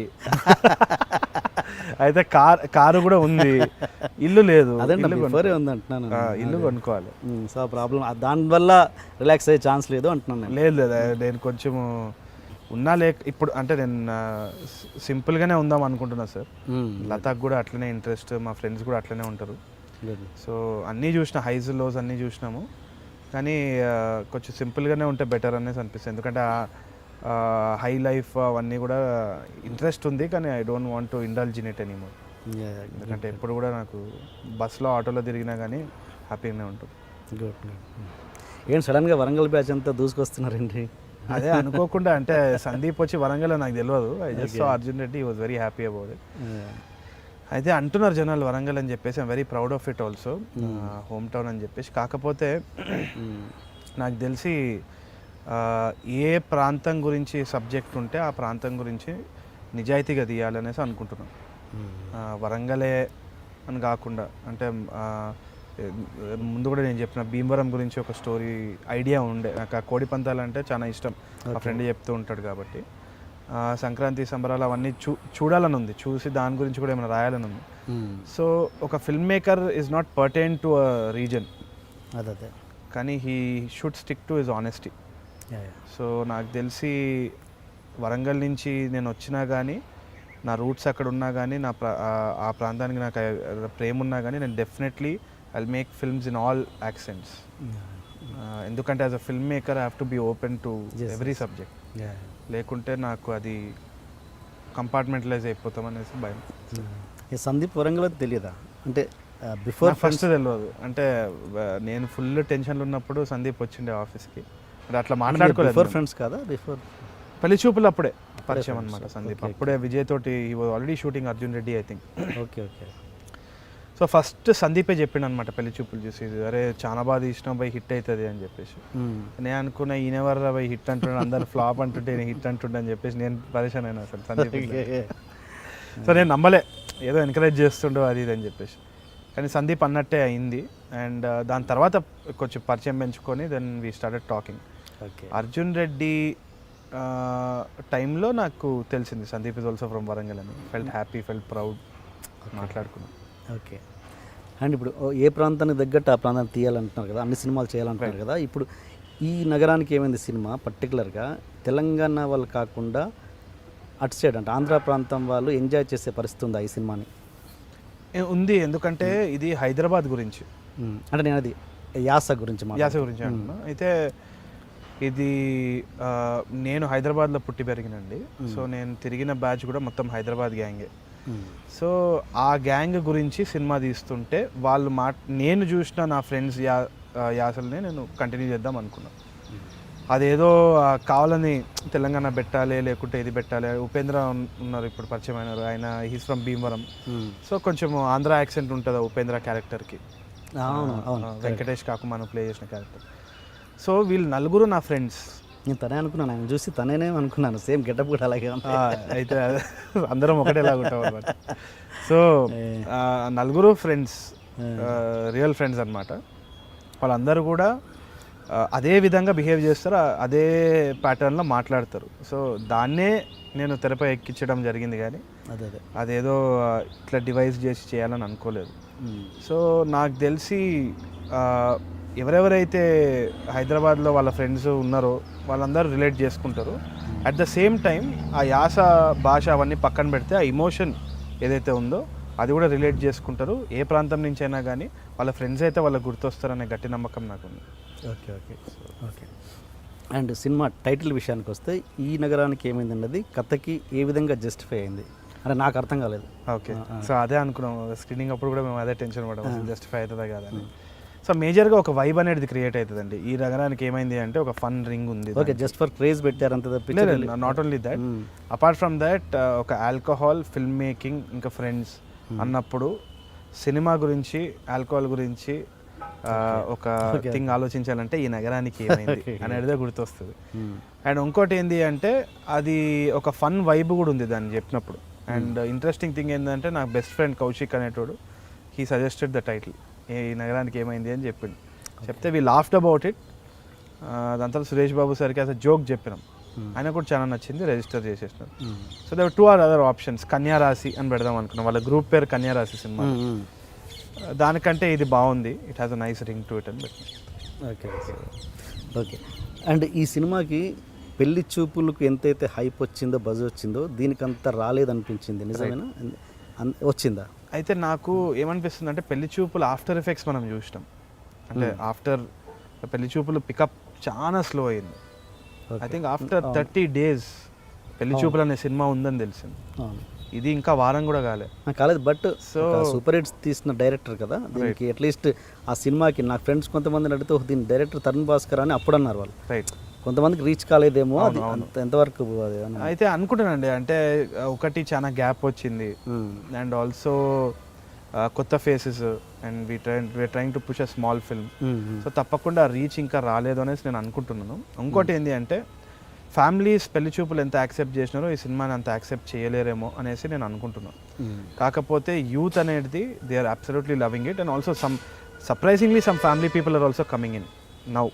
అయితే కారు కూడా ఉంది, ఇల్లు లేదు. అదే బిఫోరే ఉంది అంటున్నాను. ఇల్లు కొనుక్కోవాలి. సో ప్రాబ్లం దానివల్ల రిలాక్స్ అయ్యే ఛాన్స్ లేదు అంటున్నాను. లేదు, నేను కొంచెం ఉన్నా ఇప్పుడు అంటే నేను సింపుల్గానే ఉందాం అనుకుంటున్నా సార్. లతాకు కూడా అట్లనే ఇంట్రెస్ట్, మా ఫ్రెండ్స్ కూడా అట్లనే ఉంటారు. సో అన్నీ చూసిన, హైస్ లోస్ అన్నీ చూసినాము, కానీ కొంచెం సింపుల్గానే ఉంటే బెటర్ అనేసి అనిపిస్తుంది. ఎందుకంటే హై లైఫ్ అవన్నీ కూడా ఇంట్రెస్ట్ ఉంది, కానీ I don't want to indulge in it anymore. ఎందుకంటే ఎప్పుడు కూడా నాకు బస్సులో, ఆటోలో తిరిగినా కానీ హ్యాపీగానే ఉంటుంది. గుడ్. ఏంటి సడన్గా వరంగల్ బ్యాచ్ అంతా దూసుకొస్తున్నారండి? అదే అనుకోకుండా, అంటే సందీప్ వచ్చి వరంగల్ నాకు తెలియదు. I just saw Arjun Reddy, he was very happy about it. అయితే అంటున్నారు జనాలు వరంగల్ అని చెప్పేసి. I'm very proud of it also, home town అని చెప్పేసి. కాకపోతే నాకు తెలిసి ఏ ప్రాంతం గురించి సబ్జెక్ట్ ఉంటే ఆ ప్రాంతం గురించి నిజాయితీగా తీయాలనేసి అనుకుంటున్నాను. వరంగలే అని కాకుండా, అంటే ముందు కూడా నేను చెప్పిన భీమవరం గురించి ఒక స్టోరీ ఐడియా ఉండే. నాకు ఆ కోడి పందాలు అంటే చాలా ఇష్టం, మా ఫ్రెండ్ చెప్తూ ఉంటాడు కాబట్టి. సంక్రాంతి సంబరాలు అవన్నీ చూడాలని ఉంది, చూసి దాని గురించి కూడా ఏమైనా రాయాలని ఉంది. సో ఒక film maker is not pertain to a reason, అదే, కానీ he should stick to his honesty. So నాకు తెలిసి వరంగల్ నుంచి నేను వచ్చినా కానీ నా రూట్స్ అక్కడ ఉన్నా కానీ ఆ ప్రాంతానికి నాకు ప్రేమ ఉన్నా కానీ నేను definitely I make films in all accents. ఎందుకంటే as a film maker I have to be open to every subject. లేకుంటే నాకు అది కంపార్ట్మెంటలైజ్ అయిపోతాం అనేసి భయం. సందీప్ వరంగల్ తెలియదా అంటే బిఫోర్ ఫస్ట్ తెలియదు. అంటే నేను ఫుల్ టెన్షన్లో ఉన్నప్పుడు సందీప్ వచ్చిండే ఆఫీస్కి, అంటే అట్లా మాట్లాడుకోలేదు. బిఫోర్ ఫ్రెండ్స్ కదా, బిఫోర్ పెళ్లి చూపులు అప్పుడే పరిచయం అనమాట సందీప్. అప్పుడే విజయ్ తోటి he was already shooting Arjun Reddy I think. Okay okay. So first సందీపే చెప్పిండు అనమాట పెళ్లి చూపులు చూసి, అరే చాలా బాగా తీసినావు బై, హిట్ అవుతుంది అని చెప్పేసి. నేను అనుకున్నా ఈయనెవర్రా బై హిట్ అంటుండే, అందరు ఫ్లాప్ అంటుంటే నేను హిట్ అంటుండే అని చెప్పేసి నేను పరిచయం అయినా అసలు సందీప్. సో నేను నమ్మలే, ఏదో ఎంకరేజ్ చేస్తుండో అది ఇది అని చెప్పేసి. కానీ సందీప్ అన్నట్టే అయింది. అండ్ దాని తర్వాత కొంచెం పరిచయం పెంచుకొని then we started talking. Arjun Reddy టైంలో నాకు తెలిసింది Sandeep is also from Warangal అని. ఫెల్ట్ హ్యాపీ, ఫెల్ట్ ప్రౌడ్, మాట్లాడుకున్నాం. ఓకే. అండ్ ఇప్పుడు ఏ ప్రాంతానికి తగ్గట్టు ఆ ప్రాంతాన్ని తీయాలంటున్నారు కదా, అన్ని సినిమాలు చేయాలంటున్నారు కదా. ఇప్పుడు ఈ నగరానికి ఏమైంది సినిమా పర్టికులర్గా తెలంగాణ వాళ్ళు కాకుండా అటు సైడ్ అంటే ఆంధ్ర ప్రాంతం వాళ్ళు ఎంజాయ్ చేసే పరిస్థితి ఉందా ఈ సినిమాని? ఉంది, ఎందుకంటే ఇది హైదరాబాద్ గురించి. అంటే నేను అది యాస గురించి అంటున్నా. అయితే ఇది నేను హైదరాబాద్లో పుట్టి పెరిగినండి. సో నేను తిరిగిన బ్యాచ్ కూడా మొత్తం హైదరాబాద్ గ్యాంగే. సో ఆ గ్యాంగ్ గురించి సినిమా తీస్తుంటే వాళ్ళు నేను చూసిన నా ఫ్రెండ్స్ యాసల్ని నేను కంటిన్యూ చేద్దాం అనుకున్నాను. అదేదో కావాలని తెలంగాణ పెట్టాలి లేకుంటే ఇది పెట్టాలి. ఉపేంద్ర ఉన్నారు ఇప్పుడు పరిచయం అయినారు, ఆయన హీస్ ఫ్రమ్ భీమవరం. సో కొంచెం ఆంధ్ర యాక్సెంట్ ఉంటుంది ఉపేంద్ర క్యారెక్టర్కి, వెంకటేష్ కాకు మనం ప్లే చేసిన క్యారెక్టర్. సో వీళ్ళు నలుగురు నా ఫ్రెండ్స్. నేను తనే అనుకున్నాను, ఆయన చూసి తనేనే అనుకున్నాను, సేమ్ గెటప్ కూడా అలాగే. అయితే అందరం ఒకటేలాగా ఉంటాం అనమాట. సో నలుగురు ఫ్రెండ్స్, రియల్ ఫ్రెండ్స్ అనమాట. వాళ్ళందరూ కూడా అదే విధంగా బిహేవ్ చేస్తారు, అదే ప్యాటర్న్లో మాట్లాడతారు. సో దాన్నే నేను తెరపై ఎక్కించడం జరిగింది, కానీ అదేదో ఇట్లా డివైస్ చేసి చేయాలని అనుకోలేదు. సో నాకు తెలిసి ఎవరెవరైతే హైదరాబాద్లో వాళ్ళ ఫ్రెండ్స్ ఉన్నారో వాళ్ళందరూ రిలేట్ చేసుకుంటారు. అట్ ద సేమ్ టైం ఆ యాస భాష అవన్నీ పక్కన పెడితే ఆ ఇమోషన్ ఏదైతే ఉందో అది కూడా రిలేట్ చేసుకుంటారు. ఏ ప్రాంతం నుంచి అయినా కానీ వాళ్ళ ఫ్రెండ్స్ అయితే వాళ్ళకి గుర్తొస్తారనే గట్టి నమ్మకం నాకు ఉంది. Okay okay okay. And cinema title విషయానికి వస్తే ఈ నగరానికి ఏమైంది అన్నది కథకి ఏ విధంగా జస్టిఫై అయింది అంటే నాకు అర్థం కాలేదు. ఓకే. సో అదే అనుకున్నాం స్క్రీనింగ్ అప్పుడు కూడా మేము అదే టెన్షన్ పడ్డాం, జస్టిఫై అవుతుందా కాదని. సో మేజర్గా ఒక వైబ్ అనేది క్రియేట్ అవుతుందండి. ఈ నగరానికి ఏమైంది అంటే ఒక ఫన్ రింగ్ ఉంది. ఓకే, జస్ట్ ఫర్ క్రేజ్ పెట్టారు అంత తప్ప. Not only that, apart from that ఒక ఆల్కహాల్, ఫిల్మ్ మేకింగ్, ఇంకా ఫ్రెండ్స్ అన్నప్పుడు సినిమా గురించి, ఆల్కహాల్ గురించి ఒక థింగ్ ఆలోచించాలంటే ఈ నగరానికి ఏమైంది అనేదే గుర్తొస్తుంది. అండ్ ఇంకోటి ఏంటి అంటే అది ఒక ఫన్ వైబ్ కూడా ఉంది దాన్ని చెప్పినప్పుడు. అండ్ ఇంట్రెస్టింగ్ థింగ్ ఏంటంటే నాకు బెస్ట్ ఫ్రెండ్ కౌశిక్ అనేటోడు హీ సజెస్టెడ్ ద టైటిల్, ఈ నగరానికి ఏమైంది అని చెప్పిండు. చెప్తే వీ లాఫ్డ్ అబౌట్ ఇట్. దాని తర్వాత సురేష్ బాబు సార్కి అసలు జోక్ చెప్పినాం, ఆయన కూడా చాలా నచ్చింది, రిజిస్టర్ చేసేసినారు. So they were 2 other options. కన్యారాశి అని పెడదాం అనుకున్నాం, వాళ్ళ గ్రూప్ పేరు కన్యారాశి సినిమా. దానికంటే ఇది బాగుంది, it has a nice ring to it అని పెట్టినాం. Okay okay. అండ్ ఈ సినిమాకి పెళ్లి చూపులకు ఎంతైతే హైప్ వచ్చిందో, బజ్ వచ్చిందో, దీనికి అంత రాలేదనిపించింది, నిజమేనా? వచ్చిందా? అయితే నాకు ఏమనిపిస్తుంది అంటే పెళ్లి చూపులు ఆఫ్టర్ ఎఫెక్ట్స్ మనం చూసినాం, అంటే ఆఫ్టర్ పెళ్లి చూపులు పికప్ చాలా స్లో అయింది. ఐ థింక్ ఆఫ్టర్ 30 days పెళ్లి చూపులు అనే సినిమా ఉందని తెలిసింది. ఇది ఇంకా వారం కూడా కాలేదు. బట్ సో సూపర్ హిట్స్ తీసిన డైరెక్టర్ కదా, దీనికి అట్లీస్ట్ ఆ సినిమాకి నాకు ఫ్రెండ్స్ కొంతమంది అడిగితే దీని డైరెక్టర్ తరుణ్ భాస్కర్ అని అప్పుడు అన్నారు వాళ్ళు. రైట్, కొంతమందికి రీచ్ కాలేదేమో, అది ఎంతవరకు అయితే అనుకుంటానండి. అంటే ఒకటి చాలా గ్యాప్ వచ్చింది, అండ్ ఆల్సో కొత్త faces, and we're trying to push a small film. So తప్పకుండా రీచ్ ఇంకా రాలేదు అనేసి నేను అనుకుంటున్నాను. ఇంకోటి ఏంటి అంటే ఫ్యామిలీస్ పెళ్లి చూపులు ఎంత యాక్సెప్ట్ చేసినారో ఈ సినిమాని అంత యాక్సెప్ట్ చేయలేరేమో అనేసి నేను అనుకుంటున్నాను. కాకపోతే యూత్ అనేది they are absolutely loving it, and also surprisingly some family people are also coming in now.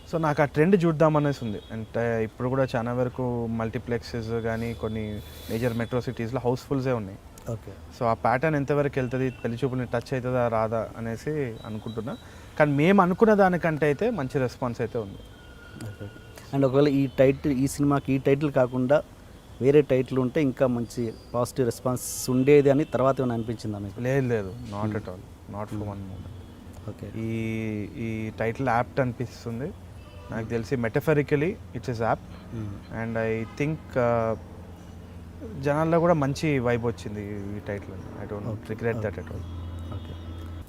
So నాకు ఆ ట్రెండ్ చూద్దామనేసి ఉంది. అంటే ఇప్పుడు కూడా చాలా వరకు మల్టీప్లెక్సెస్ కానీ కొన్ని మేజర్ మెట్రో సిటీస్లో హౌస్ఫుల్సే ఉన్నాయి. ఓకే. సో ఆ ప్యాటర్న్ ఎంతవరకు వెళ్తుంది, పెళ్లి చూపుల్ని టచ్ అవుతుందా రాదా అనేసి అనుకుంటున్నా. కానీ మేము అనుకున్న దానికంటే అయితే మంచి రెస్పాన్స్ అయితే ఉంది. అండ్ ఒకవేళ ఈ సినిమాకి ఈ టైటిల్ కాకుండా వేరే టైటిల్ ఉంటే ఇంకా మంచి పాజిటివ్ రెస్పాన్స్ ఉండేది అని తర్వాత ఏమైనా అనిపించిందా మీకు? లేదు not at all, not for one moment. Okay. ఈ టైటిల్ యాప్ట్ అనిపిస్తుంది నాకు తెలిసి. Metaphorically it's is apt and I think జనాల్లో కూడా మంచి వైబ్ వచ్చింది ఈ title. I don't regret that at all. Okay.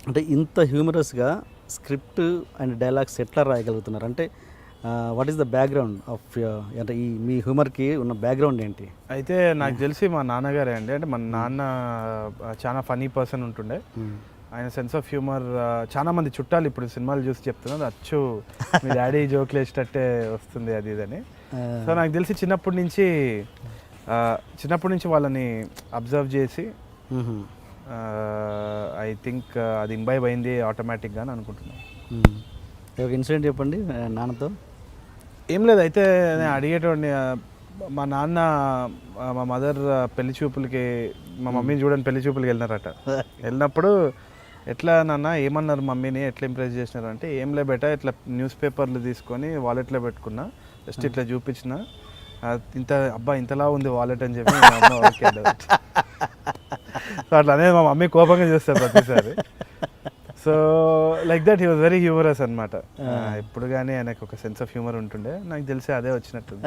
అంటే ఇంత హ్యూమరస్గా స్క్రిప్ట్ అండ్ డైలాగ్స్ ఎట్లా రాయగలుగుతున్నారు? అంటే what is the background of అంటే ఈ మీ హ్యూమర్కి ఉన్న బ్యాక్గ్రౌండ్ ఏంటి? అయితే నాకు తెలిసి మా నాన్నగారే అండి. అంటే మా నాన్న చాలా ఫనీ పర్సన్ ఉంటుండే. ఆయన సెన్స్ ఆఫ్ హ్యూమర్ చాలా మంది చుట్టాలు ఇప్పుడు సినిమాలు చూసి చెప్తున్నారు అచ్చు మీ డాడీ జోక్లు వేసేటట్టే వస్తుంది అది ఇదని. సో నాకు తెలిసి చిన్నప్పటి నుంచి వాళ్ళని అబ్జర్వ్ చేసి ఐ థింక్ అది ఇంబైబ్ అయింది ఆటోమేటిక్గా అని అనుకుంటున్నాను. ఒక ఇన్సిడెంట్ చెప్పండి నాన్నతో. ఏం లేదు, అయితే నేను అడిగేటోడిని. మా నాన్న మా మదర్ పెళ్లి చూపులకి మా మమ్మీని చూడని పెళ్లి చూపులకి వెళ్ళినారట. వెళ్ళినప్పుడు ఎట్లా నాన్న ఏమన్నారు మమ్మీని ఎట్లా ఇంప్రెస్ చేసినారు అంటే, ఏం లే బెట ఇట్లా న్యూస్ పేపర్లు తీసుకొని వాలెట్లో పెట్టుకున్నా, జస్ట్ ఇట్లా చూపించిన, ఇంతలా ఉంది వాలెట్ అని చెప్పి ఓకే. సో అట్లా అనేది మా మమ్మీ కోపంగా చూస్తారు ప్రతిసారి. So like that he was very humorous అనమాట. ఎప్పుడు కానీ ఆయనకు ఒక సెన్స్ ఆఫ్ హ్యూమర్ ఉంటుండే. నాకు తెలిసి అదే వచ్చినట్టుంది.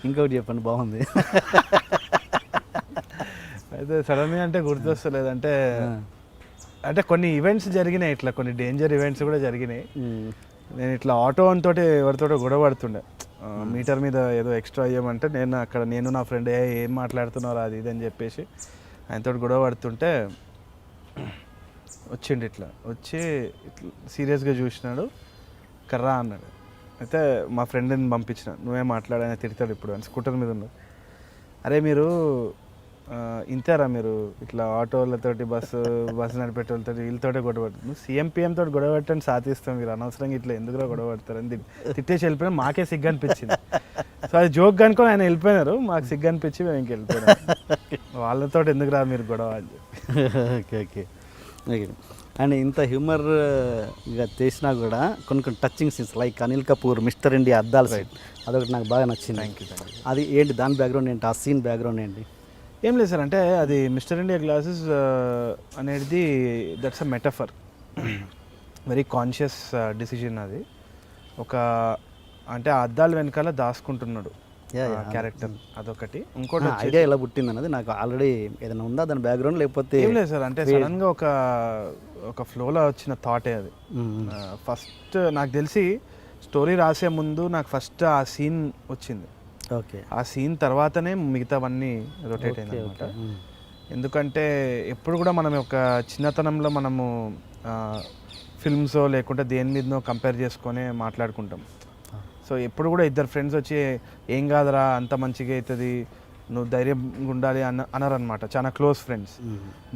ఇంకొకటి చెప్పండి, బాగుంది. అయితే సడన్గా అంటే గుర్తొస్తలేదంటే, అంటే కొన్ని ఈవెంట్స్ జరిగినాయి, ఇట్లా కొన్ని డేంజర్ ఈవెంట్స్ కూడా జరిగినాయి. నేను ఇట్లా ఆటో తోటి ఎవరితోటో గొడవ పడుతుండే. మీటర్ మీద ఏదో ఎక్స్ట్రా అయ్యామంటే నేను నా ఫ్రెండ్ ఏం మాట్లాడుతున్నారో అది ఇది అని చెప్పేసి ఆయనతో గొడవ పడుతుంటే వచ్చిండు. ఇట్లా వచ్చి ఇట్లా సీరియస్గా చూసినాడు, కర్రా అన్నాడు. అయితే మా ఫ్రెండ్ని పంపించిన, నువ్వే మాట్లాడని తిడతాడు ఇప్పుడు అని. స్కూటర్ మీద ఉన్నాడు. అరే మీరు ఇంతేరా, మీరు ఇట్లా ఆటోలతోటి బస్సు నడిపేటోళ్ళతో వీళ్ళతోటే గొడవ పడుతుంది, నువ్వు CM-PM తోటి గొడవ పెట్టని సాధిస్తాం, మీరు అనవసరంగా ఇట్లా ఎందుకురా గొడవ పడతారని తిట్టేసి వెళ్ళిపోయినా. మాకే సిగ్గు అనిపించింది. సో అది జోక్ కనుకొని ఆయన వెళ్ళిపోయినారు, మాకు సిగ్గు అనిపించి మేము ఇంక వెళ్ళిపోయినాం. వాళ్ళతో ఎందుకురా మీరు గొడవ అని చెప్పి. ఓకే. అండ్ ఇంత హ్యూమర్గా చేసినా కూడా కొన్ని touching scenes like Anil Kapoor mister India అద్దాల సైడ్, అదొకటి నాకు బాగా నచ్చింది. Thank you. అది ఏంటి, దాని బ్యాక్గ్రౌండ్ ఏంటి, ఆ సీన్ బ్యాక్గ్రౌండ్ ఏంటి? ఏం లేదు సార్, అంటే అది మిస్టర్ ఇండియా గ్లాసెస్ అనేది that's a metaphor, very conscious decision. అది ఒక అంటే ఆ అద్దాల వెనకాల దాచుకుంటున్నాడు క్యారెక్టర్, అదొకటి. ఇంకోటి ఐడియా ఎలా పుట్టింది అన్నది నాకు ఆల్రెడీ ఏదైనా ఉందా దాని బ్యాక్గ్రౌండ్, లేకపోతే ఏం లేదు సార్, అంటే సడన్గా ఒక ఫ్లోలో వచ్చిన థాటే అది. ఫస్ట్ నాకు తెలిసి స్టోరీ రాసే ముందు నాకు ఫస్ట్ ఆ సీన్ వచ్చింది. ఓకే. ఆ సీన్ తర్వాతనే మిగతావన్నీ రొటేట్ అయింది అనమాట. ఎందుకంటే ఎప్పుడు కూడా మనం ఒక చిన్నతనంలో మనము ఫిల్మ్సో లేకుంటే దేని మీదనో కంపేర్ చేసుకొని మాట్లాడుకుంటాం. సో ఎప్పుడు కూడా ఇద్దరు ఫ్రెండ్స్ వచ్చి ఏం కాదురా అంత మంచిగా అవుతుంది, నువ్వు ధైర్యంగా ఉండాలి అనరనమాట. చాలా క్లోజ్ ఫ్రెండ్స్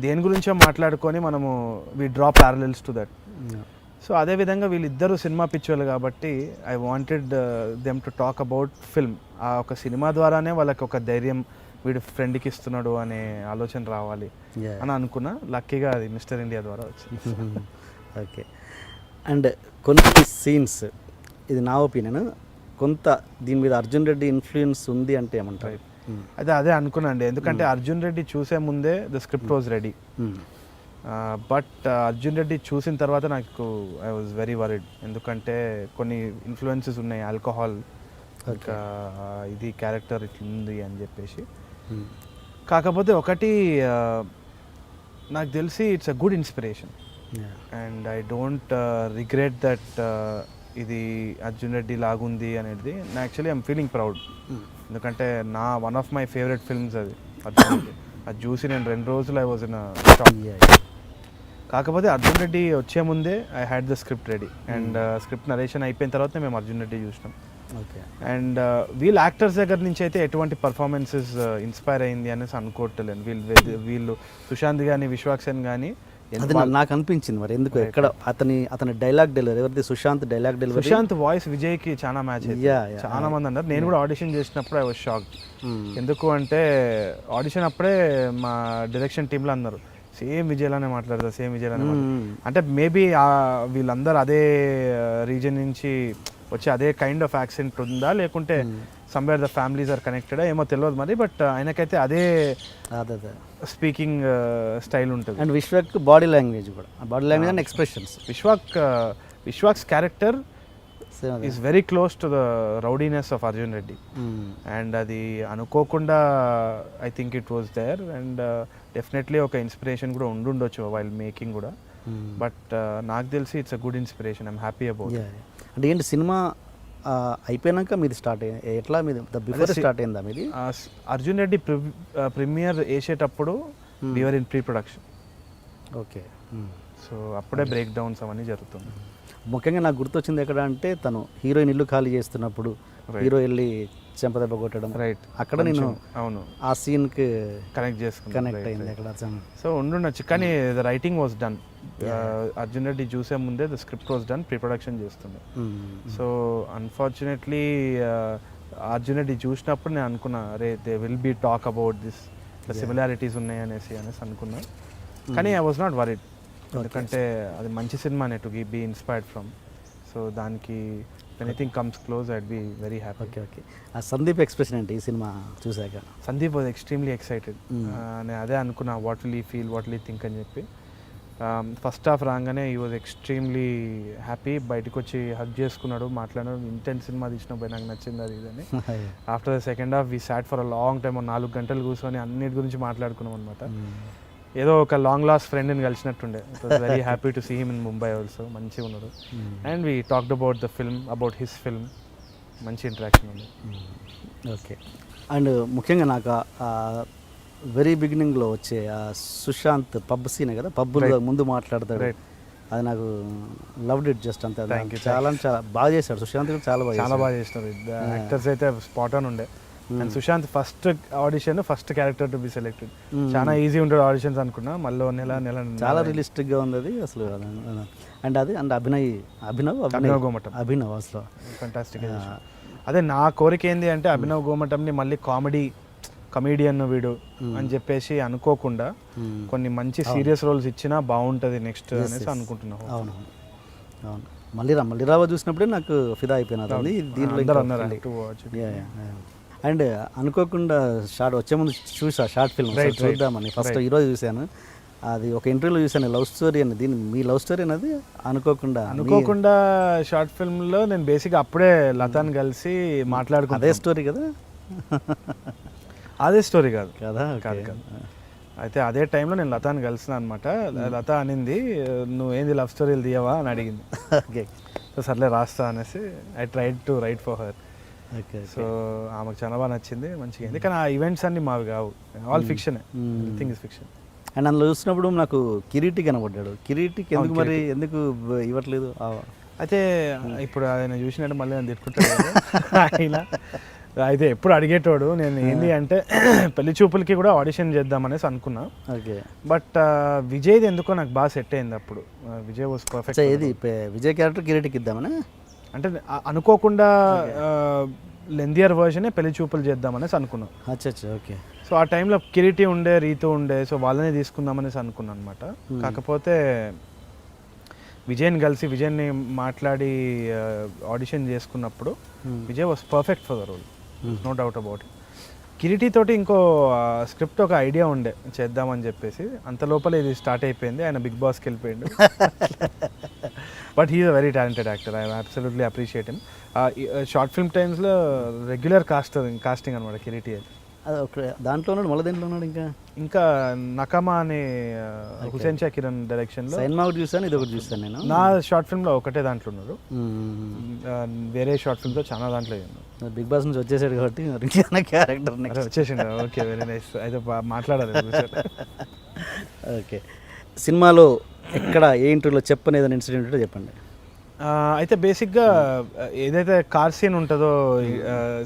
దేని గురించో మాట్లాడుకొని మనము we draw parallels to that. So అదేవిధంగా వీళ్ళిద్దరూ సినిమా పిచ్చోళ్ళు కాబట్టి I wanted them to talk about film. ఆ ఒక సినిమా ద్వారానే వాళ్ళకి ఒక ధైర్యం వీడు ఫ్రెండ్కి ఇస్తున్నాడు అనే ఆలోచన రావాలి అని అనుకున్నా. లక్కీగా అది మిస్టర్ ఇండియా ద్వారా వచ్చింది. ఓకే. అండ్ కొన్ని సీన్స్, ఇది నా ఒపీనియన్, కొంత దీని మీద అర్జున్ రెడ్డి ఇన్ఫ్లుయెన్స్ ఉంది అంటే ఏమంటారు? అదే అనుకున్నా అండి. ఎందుకంటే అర్జున్ రెడ్డి చూసే ముందే the script was ready. But Arjun Reddy చూసిన తర్వాత నాకు ఐ వాజ్ వెరీ వరీడ్. ఎందుకంటే కొన్ని ఇన్ఫ్లుయెన్సెస్ ఉన్నాయి, ఆల్కహాల్, ఇంకా ఇది క్యారెక్టర్ ఇట్లా ఉంది అని చెప్పేసి. కాకపోతే ఒకటి నాకు తెలిసి it's a good inspiration and I don't regret that ఇది అర్జున్ రెడ్డి లాగుంది అనేది. Actually I'm feeling proud. ఎందుకంటే నా one of my favourite films అది అర్జున్ రెడ్డి. అది చూసి నేను 2 రోజులు ఐ వాజ్ ఇన్ షాక్. కాకపోతే అర్జున్ రెడ్డి వచ్చే ముందే I had the script ready and script narration అయిపోయిన తర్వాత మేము అర్జున్ రెడ్డి చూసినాం. అండ్ వీళ్ళ యాక్టర్స్ దగ్గర నుంచి అయితే ఎటువంటి పర్ఫార్మెన్సెస్ ఇన్స్పైర్ అయింది అనేసి అనుకోవట్లేను. వీళ్ళు సుశాంత్ కానీ విశ్వాక్సేన్ కానీ నాకు అనిపించింది మరి ఎందుకు ఎక్కడ అతని డైలాగ్ డెలివరీ, ఎవరిది Sushant dialogue delivery, Sushant voice విజయ్కి చాలా మ్యాచ్ అయింది. చాలా మంది అన్నారు. నేను కూడా ఆడిషన్ చేసినప్పుడు ఐ వాజ్ షాక్డ్. ఎందుకు అంటే ఆడిషన్ అప్పుడే మా డైరెక్షన్ టీంలో అన్నారు సేమ్ విజయ్లానే మాట్లాడతా, సేమ్ విజయ్లానే అంటే మేబీ వీళ్ళందరూ అదే రీజన్ నుంచి వచ్చి అదే కైండ్ ఆఫ్ యాక్సెంట్ ఉందా లేకుంటే somewhere the families are connected ఏమో తెలియదు మరి, బట్ ఆయనకైతే అదే అదే స్పీకింగ్ స్టైల్ ఉంటుంది. అండ్ విశ్వక్ బాడీ లాంగ్వేజ్ కూడా, body language and expressions. Vishwak's character is very close to the rowdiness of Arjun Reddy, and అది అనుకోకుండా I think it was there, and definitely ఒక ఇన్స్పిరేషన్ కూడా ఉండుండొచ్చు వైల్ మేకింగ్ కూడా, బట్ నాకు తెలిసి it's a good inspiration. I'm happy about. అంటే ఏంటి సినిమా అయిపోయినాక మీది స్టార్ట్ అయ్యింది, ఎట్లా మీది బిఫోర్ స్టార్ట్ అయిందా మీది? అర్జున్ రెడ్డి ప్రీమియర్ వేసేటప్పుడు we're in pre production. Okay. So అప్పుడే బ్రేక్ డౌన్స్ అవన్నీ జరుగుతుంది. ముఖ్యంగా నాకు గుర్తొచ్చింది ఎక్కడ అంటే తను హీరోయిన్ ఇల్లు ఖాళీ చేస్తున్నప్పుడు హీరో వెళ్ళి చెంపదెబ్బ కొట్టడం, రైట్, అక్కడ నేను అవును ఆ సీన్కి కనెక్ట్ అయింది అక్కడ. సో ఉండుండొచ్చు, కానీ the writing was done. Arjun Reddy చూసే ముందే the script was done, pre production చేస్తుండే. సో అన్ఫార్చునేట్లీ అర్జున్ రెడ్డి చూసినప్పుడు నేను అనుకున్నా, అరే they will be talk about this, similarities ఉన్నాయి అనేసి అనుకున్నా, కానీ ఐ వాజ్ నాట్ వరీడ్, ఎందుకంటే అది మంచి సినిమా to be inspired from. So దానికి anything comes close I'd be very happy. Okay. ఆ సందీప్ ఎక్స్ప్రెషన్ ఏంటి ఈ సినిమా చూసాక? Sandeep was extremely excited. నేను అదే అనుకున్నా, what will he feel, what will he think అని చెప్పి. ఫస్ట్ హాఫ్ రాగానే ఈ వాజ్ ఎక్స్ట్రీమ్లీ హ్యాపీ, బయటకు వచ్చి హగ్ చేసుకున్నాడు, మాట్లాడాడు, ఇంటెన్స్ సినిమా తీసిన పోయి నాకు నచ్చింది అది ఇదని. After the second half we short for a long time, 4 గంటలు కూర్చొని అన్నిటి గురించి మాట్లాడుకున్నాం అనమాట. ఏదో ఒక లాంగ్ లాస్ట్ ఫ్రెండ్ని కలిసినట్టుండే. Very happy to see him in Mumbai also, మంచిగా ఉన్నాడు. And we talked about the film, about his film, మంచి ఇంటరాక్షన్ ఉంది. ఓకే. అండ్ ముఖ్యంగా నాకు వెరీ బిగినింగ్లో వచ్చే సుశాంత్ పబ్ సీనే కదా, పబ్బులో ముందు మాట్లాడతాడు, అది నాకు లవ్డ్ ఇట్ జస్ట్ అంతే. చాలా చాలా బాగా చేశాడు సుశాంత్ కూడా, చాలా బాగా చేసినారు యాక్టర్స్ అయితే, స్పాట్ ఆన్ ఉండే. And Sushant first audition, first character to be selected. చాలా ఈజీ ఉంటుంది ఆడిషన్స్ అనుకున్నా, మళ్ళీ నెల చాలా రియలిస్టిక్గా ఉంది అది అసలు. అండ్ అది అండ్ అభినవ్ అసలు ఫంటాస్టిక్. అదే నా కోరిక ఏంది అంటే అభినవ్ గోమటంని మళ్ళీ కమీడియన్ వీడు అని చెప్పేసి అనుకోకుండా కొన్ని మంచి సీరియస్ రోల్స్ ఇచ్చినా బాగుంటుంది నెక్స్ట్ అనేసి అనుకుంటున్నాను. అవును అవును. మల్లిరావ చూసినప్పుడే నాకు ఫిదా అయిపోయినది దీంట్లో. అండ్ అనుకోకుండా షార్ట్ వచ్చే ముందు చూసా షార్ట్ ఫిల్మ్ చూద్దామని, ఫస్ట్ ఈరోజు చూశాను. అది ఒక ఇంటర్వ్యూలో చూసాను, లవ్ స్టోరీ అని. దీన్ని మీ లవ్ స్టోరీ అనేది అనుకోకుండా షార్ట్ ఫిల్మ్లో నేను బేసిక్గా అప్పుడే లతాని కలిసి మాట్లాడుకున్నా. అదే స్టోరీ కదా? అదే స్టోరీ కాదు కదా? కాదు. అయితే అదే టైంలో నేను లతాని కలిసిన అనమాట. లత అనింది, నువ్వు ఏంది లవ్ స్టోరీలు తీయవా అని అడిగింది. ఓకే. సో సర్లే రాస్తా అనేసి I tried to right for her. So ఆమెకు చాలా బాగా నచ్చింది, మంచిగా అయింది. కానీ ఆ ఈవెంట్స్ అన్ని మావి కావు, all fiction, everything is fiction. And అందులో చూసినప్పుడు నాకు కిరీటి కనబడ్డాడు. కిరీటికి ఎందుకు ఇవ్వట్లేదు? అయితే ఇప్పుడు ఆయన చూసినట్టు మళ్ళీ నేను తిట్టుకుంటాడు ఆయన. అయితే ఎప్పుడు అడిగేటోడు, నేను ఏంటి అంటే పెళ్లి చూపులకి కూడా ఆడిషన్ చేద్దామనేసి అనుకున్నా. ఓకే. బట్ విజయ్ది ఎందుకో నాకు బాగా సెట్ అయింది అప్పుడు. Vijay was perfect. ఏది విజయ్ క్యారెక్టర్ కిరీటికి ఇద్దామని అంటే అనుకోకుండా లెందియర్ వర్షనే పెళ్లి చూపులు చేద్దామనేసి అనుకున్నాం. ఓకే. సో ఆ టైంలో కిరీటి ఉండే, రీతు ఉండే, సో వాళ్ళనే తీసుకుందామనేసి అనుకున్నాను అనమాట. కాకపోతే విజయ్ని మాట్లాడి ఆడిషన్ చేసుకున్నప్పుడు Vijay was perfect for the role, no doubt about it. Kiriti తోటి ఇంకో స్క్రిప్ట్ ఒక ఐడియా ఉండే చేద్దామని చెప్పేసి, అంత లోపల ఇది స్టార్ట్ అయిపోయింది. ఆయన బిగ్ బాస్కి వెళ్ళిపోయిండు. But he is a very talented actor, I absolutely appreciate him. Short film టైమ్స్లో రెగ్యులర్ కాస్టింగ్ అనమాట కిరీటి. దాంట్లో ఉన్నాడు, మళ్ళీ దేంట్లో ఉన్నాడు ఇంకా నకమా అనే హుసేన్ షా కిరణ్ డైరెక్షన్లో సినిమా ఒకటి చూసాను, ఇది ఒకటి చూసాను నేను. నా షార్ట్ ఫిల్మ్లో ఒకటే దాంట్లో ఉన్నారు, వేరే షార్ట్ ఫిల్మ్తో చాలా దాంట్లో బిగ్ బాస్ నుంచి వచ్చేసాడు కాబట్టి క్యారెక్టర్ వచ్చేసిండు. Okay, very nice. అయితే మాట్లాడాలి. ఓకే. సినిమాలో ఎక్కడ ఏ ఇంటర్వ్యూలో చెప్పని ఏదైనా ఇన్సిడెంట్ ఉంటే చెప్పండి. అయితే బేసిక్గా ఏదైతే కార్ సీన్ ఉంటుందో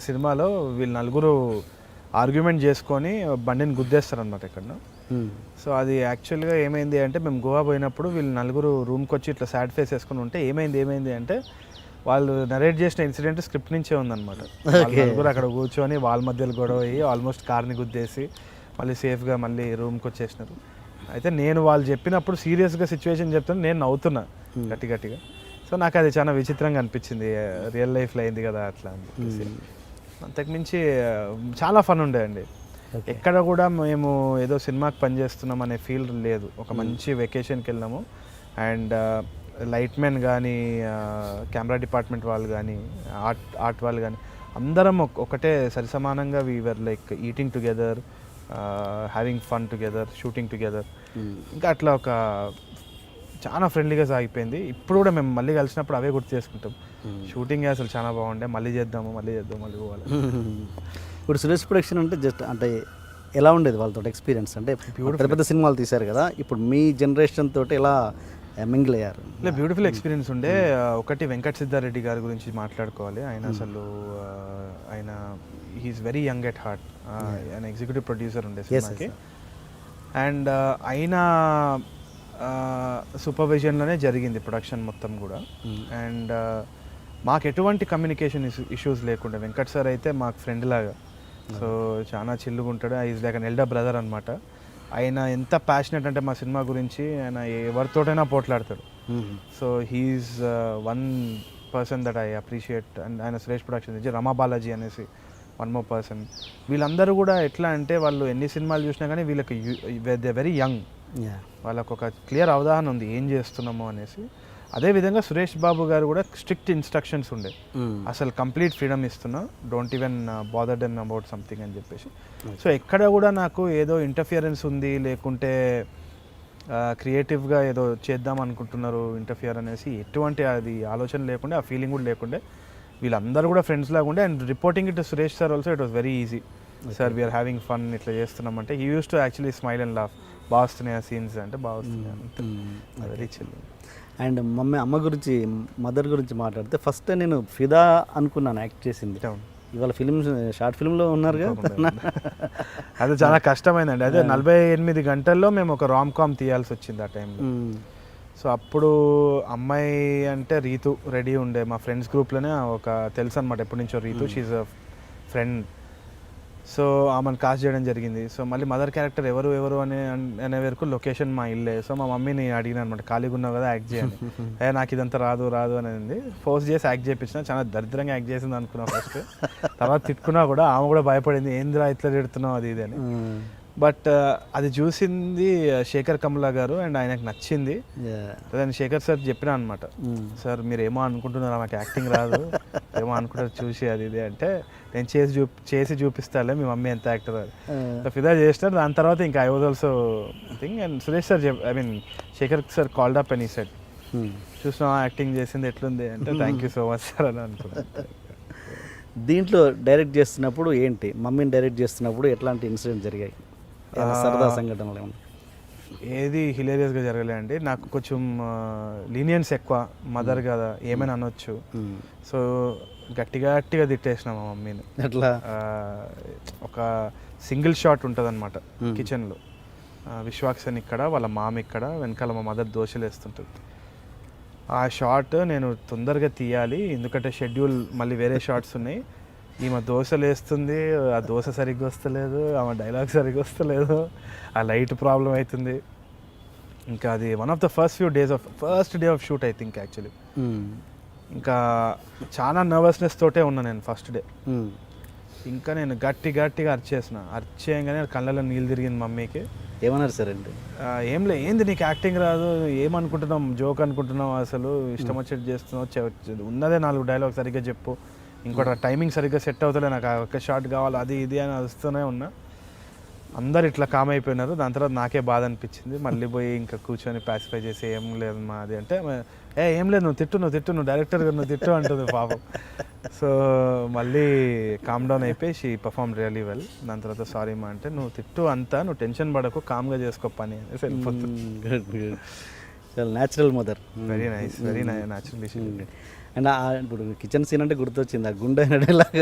సినిమాలో వీళ్ళు నలుగురు ఆర్గ్యుమెంట్ చేసుకొని బండిని గుద్దేస్తారనమాట ఎక్కడ. సో అది యాక్చువల్గా ఏమైంది అంటే, మేము గోవా పోయినప్పుడు వీళ్ళు నలుగురు రూమ్కి వచ్చి ఇట్లా సాడ్ ఫేస్ వేసుకొని ఉంటే ఏమైంది అంటే, వాళ్ళు నరేట్ చేసిన ఇన్సిడెంట్ స్క్రిప్ట్ నుంచే ఉందన్నమాట. నలుగురు అక్కడ కూర్చొని వాళ్ళ మధ్యలో గొడవ అయ్యి ఆల్మోస్ట్ కార్ని గుద్దేసి మళ్ళీ సేఫ్గా మళ్ళీ రూమ్కి వచ్చేసినారు. అయితే నేను వాళ్ళు చెప్పినప్పుడు సీరియస్గా సిచ్యువేషన్ చెప్తాను, నేను నవ్వుతున్నా గట్టిగా. సో నాకు అది చాలా విచిత్రంగా అనిపించింది, రియల్ లైఫ్లో అయింది కదా అట్లా అని చెప్పేసి. అంతకుమించి చాలా ఫన్ ఉండేయండి. ఎక్కడ కూడా మేము ఏదో సినిమాకి పనిచేస్తున్నాం అనే ఫీల్ లేదు. ఒక మంచి వెకేషన్కి వెళ్ళాము అండ్ లైట్ మెన్ కానీ కెమెరా డిపార్ట్మెంట్ వాళ్ళు కానీ ఆర్ట్ వాళ్ళు కానీ అందరం ఒకటే సరిసమానంగా we're like eating together, having fun together, shooting together. ఇంకా అట్లా ఒక చాలా ఫ్రెండ్లీగా సాగిపోయింది. ఇప్పుడు కూడా మేము మళ్ళీ కలిసినప్పుడు అవే గుర్తు చేసుకుంటాం. షూటింగ్ అసలు చాలా బాగుండే, మళ్ళీ చేద్దాం మళ్ళీ పోవాలి. ఇప్పుడు సురేష్ ప్రొడక్షన్ అంటే జస్ట్ అంటే ఎలా ఉండేది వాళ్ళతో ఎక్స్పీరియన్స్? అంటే పెద్ద పెద్ద సినిమాలు తీశారు కదా, ఇప్పుడు మీ జనరేషన్ తోటి ఎలా మింగిల్ అయ్యారు? బ్యూటిఫుల్ ఎక్స్పీరియన్స్ ఉండే. ఒకటి వెంకట్ సిద్ధారెడ్డి గారి గురించి మాట్లాడుకోవాలి. ఆయన అసలు ఆయన he's very young at heart. ఆయన ఎగ్జిక్యూటివ్ ప్రొడ్యూసర్ ఉండే సినిమాకి అండ్ ఆయన సూపర్విజన్లోనే జరిగింది ప్రొడక్షన్ మొత్తం కూడా. అండ్ మాకు ఎటువంటి కమ్యూనికేషన్ ఇష్యూస్ లేకుండా, వెంకట్ సార్ అయితే మాకు ఫ్రెండ్ లాగా, సో చాలా చిల్లుగా ఉంటాడు. Is like an elder brother అనమాట. ఆయన ఎంత ప్యాషనెట్ అంటే మా సినిమా గురించి ఆయన ఎవరితోటైనా పోట్లాడతాడు. So he's one person that I appreciate. And ఆయన సురేష్ ప్రొడక్షన్ నుంచి రమా బాలాజీ అనేసి వన్ మోర్ పర్సన్. వీళ్ళందరూ కూడా ఎట్లా అంటే వాళ్ళు ఎన్ని సినిమాలు చూసినా కానీ వీళ్ళకి దే వెరీ యంగ్, వాళ్ళకు ఒక క్లియర్ అవగాహన ఉంది ఏం చేస్తున్నామో అనేసి. అదేవిధంగా సురేష్ బాబు గారు కూడా స్ట్రిక్ట్ ఇన్స్ట్రక్షన్స్ ఉండే, అసలు కంప్లీట్ ఫ్రీడమ్ ఇస్తున్నా, don't even bother them about something అని చెప్పేసి. సో ఎక్కడ కూడా నాకు ఏదో ఇంటర్ఫియరెన్స్ ఉంది, లేకుంటే క్రియేటివ్గా ఏదో చేద్దాం అనుకుంటున్నారు ఇంటర్ఫియర్ అనేసి ఎటువంటి అది ఆలోచన లేకుండా, ఆ ఫీలింగ్ కూడా లేకుండే. వీళ్ళందరూ కూడా ఫ్రెండ్స్ లాగా ఉండే. And reporting it to Suresh sir also it was very easy. Sir we're having fun, ఇట్లా చేస్తున్నామంటే he use to actually smile and laugh. బాగా వస్తున్నాయి ఆ సీన్స్ అంటే బాగా వస్తున్నాయి, వెరీ చిల్. అండ్ అమ్మ గురించి, మదర్ గురించి మాట్లాడితే ఫస్ట్ నేను ఫిదా అనుకున్నాను యాక్ట్ చేసింది. ఇవాళ ఫిల్మ్ షార్ట్ ఫిల్మ్లో ఉన్నారుగా. అది చాలా కష్టమైందండి. అదే 48 గంటల్లో మేము ఒక రామ్ కామ్ తీయాల్సి వచ్చింది ఆ టైంలో. సో అప్పుడు అమ్మాయి అంటే రీతు రెడీ ఉండే, మా ఫ్రెండ్స్ గ్రూప్లోనే ఒక తెలుసు అనమాట ఎప్పటి నుంచో Ritu, she's a friend. So ఆమెను కాస్ట్ చేయడం జరిగింది. సో మళ్ళీ మదర్ క్యారెక్టర్ ఎవరు అనే వరకు లొకేషన్ మా ఇల్లే. సో మా మమ్మీని అడిగిన అనమాట, ఖాళీగా ఉన్నావు కదా యాక్ట్ చేయని. నాకు ఇదంతా రాదు అనేది ఫోర్స్ చేసి యాక్ట్ చేయించిన. చాలా దరిద్రంగా యాక్ట్ చేసింది అనుకున్నా ఫస్ట్. తర్వాత తిట్టుకున్నా కూడా ఆమె కూడా భయపడింది, ఏందిరా ఇట్లా తిడుతున్నావు అది ఇది అని. బట్ అది చూసింది శేఖర్ కమలా గారు అండ్ ఆయనకు నచ్చింది. నేను శేఖర్ సార్ చెప్పినా అనమాట, సార్ మీరు ఏమో అనుకుంటున్నారు నాకు యాక్టింగ్ రాదు, ఏమో అనుకుంటారు చూసి అది ఇది అంటే, నేను చేసి చూపిస్తాలే మీ మమ్మీ ఎంత యాక్టర్ అది. ఫిదా చేసినారు. దాని తర్వాత ఇంకా I was also thing. And Suresh sir Shekhar sir called up and he said, చూసినా యాక్టింగ్ చేసింది ఎట్లుంది అంటే, thank you so much sir అని అనుకున్నాను. దీంట్లో డైరెక్ట్ చేస్తున్నప్పుడు ఏంటి, మమ్మీని డైరెక్ట్ చేస్తున్నప్పుడు ఎట్లాంటి ఇన్సిడెంట్ జరిగాయి, సరదా సంఘటనలు ఏమన్నా? ఏది హిలేరియస్గా జరగలే అండి. నాకు కొంచెం లీనియన్స్ ఎక్కువ, మదర్ కదా ఏమైనా అనొచ్చు. సో గట్టిగా తిట్టేసిన మా మమ్మీని. ఎట్లా? ఒక సింగిల్ షాట్ ఉంటుంది అనమాట కిచెన్లో, విశ్వాక్సన్ ఇక్కడ, వాళ్ళ మామ ఇక్కడ, వెనకాల మా మదర్ దోశలు వేస్తుంటుంది. ఆ షాట్ నేను తొందరగా తీయాలి, ఎందుకంటే షెడ్యూల్ మళ్ళీ వేరే షార్ట్స్ ఉన్నాయి. ఈమె దోశలు వేస్తుంది, ఆ దోశ సరిగ్గా వస్తలేదు, ఆమె డైలాగ్ సరిగ్గా వస్తలేదు, ఆ లైట్ ప్రాబ్లం అవుతుంది. ఇంకా అది one of the first day of shoot I think actually. ఇంకా చాలా నర్వస్నెస్ తోటే ఉన్నా నేను ఫస్ట్ డే. ఇంకా నేను గట్టిగా అరిచేయంగానే కళ్ళలో నీళ్ళు తిరిగింది మమ్మీకి. ఏమన్నారు సార్ అంటే? ఏంది నీకు యాక్టింగ్ రాదు, ఏమనుకుంటున్నాం, జోక్ అనుకుంటున్నాం, అసలు ఇష్టం వచ్చేది చేస్తున్నావు, ఉన్నదే 4 డైలాగ్ సరిగ్గా చెప్పు, ఇంకోటి టైమింగ్ సరిగ్గా సెట్ అవుతలే, నాకు ఒక షాట్ కావాలి అది ఇది అని వస్తూనే ఉన్నా. అందరు ఇట్లా కామ్ అయిపోయినారు. దాని తర్వాత నాకే బాధ అనిపించింది. మళ్ళీ పోయి ఇంకా కూర్చొని ప్యాసిఫై చేసి ఏం లేదు మా అది అంటే, ఏం లేదు నువ్వు తిట్టు నువ్వు డైరెక్టర్ గారు నువ్వు తిట్టు అంటుంది పాపం. సో మళ్ళీ కామ్ డౌన్ అయిపోయి షీ పర్ఫార్మ్ రియలీ వెల్. దాని తర్వాత సారీ మా అంటే, నువ్వు తిట్టు అంతా, నువ్వు టెన్షన్ పడకు, కామ్గా చేసుకో పని అనేసి వెళ్ళిపోతుంది. Natural mother, very nice, very natural. And ఇప్పుడు కిచెన్ సీన్ అంటే గుర్తొచ్చింది ఆ గుండె డైలాగ్,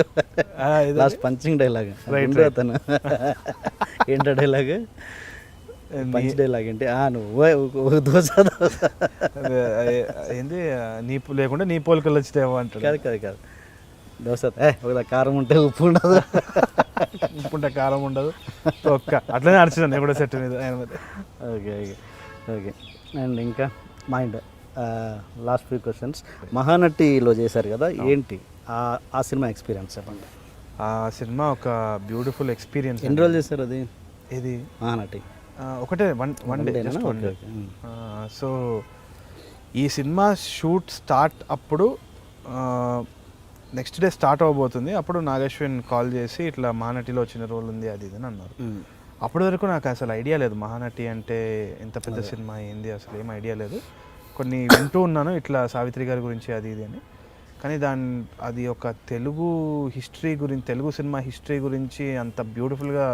లాస్ట్ పంచింగ్ డైలాగ్. అతను ఏంటో డైలాగ్, పంచ్ డైలాగ్ ఏంటి, నువ్వు దోశ ఏంది లేకుండా నీ పోలికలు వచ్చితేమో అంటారు. కాదు దోశ ఒక కారం ఉంటే ఉప్పు ఉండదు, ఉప్పు ఉంటే కారం ఉండదు, అట్లనే అరిచినాను నేను కూడా సెట్ మీద. ఓకే. అండ్ ఇంకా మైండ్ లాస్ట్ ఫ్యూ క్వశ్చన్స్. మహానటిలో చేశారు కదా, ఏంటి ఆ సినిమా ఎక్స్పీరియన్స్ చెప్పండి. ఆ సినిమా ఒక బ్యూటిఫుల్ ఎక్స్పీరియన్స్. ఎన్ని రోజులు చేశారు అది? ఇది మహానటి ఒకటే వన్ డే. సో ఈ సినిమా షూట్ స్టార్ట్ అప్పుడు నెక్స్ట్ డే స్టార్ట్ అవ్వబోతుంది. అప్పుడు నాగేశ్వన్ కాల్ చేసి ఇట్లా మహానటిలో వచ్చిన రోల్ ఉంది అది ఇది అని అన్నారు. అప్పటి వరకు నాకు అసలు ఐడియా లేదు మహానటి అంటే ఇంత పెద్ద సినిమా ఏంది, అసలు ఏం ఐడియా లేదు. కొన్ని వింటూ ఉన్నాను ఇట్లా సావిత్రి గారి గురించి అది ఇది అని. కానీ అది ఒక తెలుగు హిస్టరీ గురించి, తెలుగు సినిమా హిస్టరీ గురించి అంత బ్యూటిఫుల్గా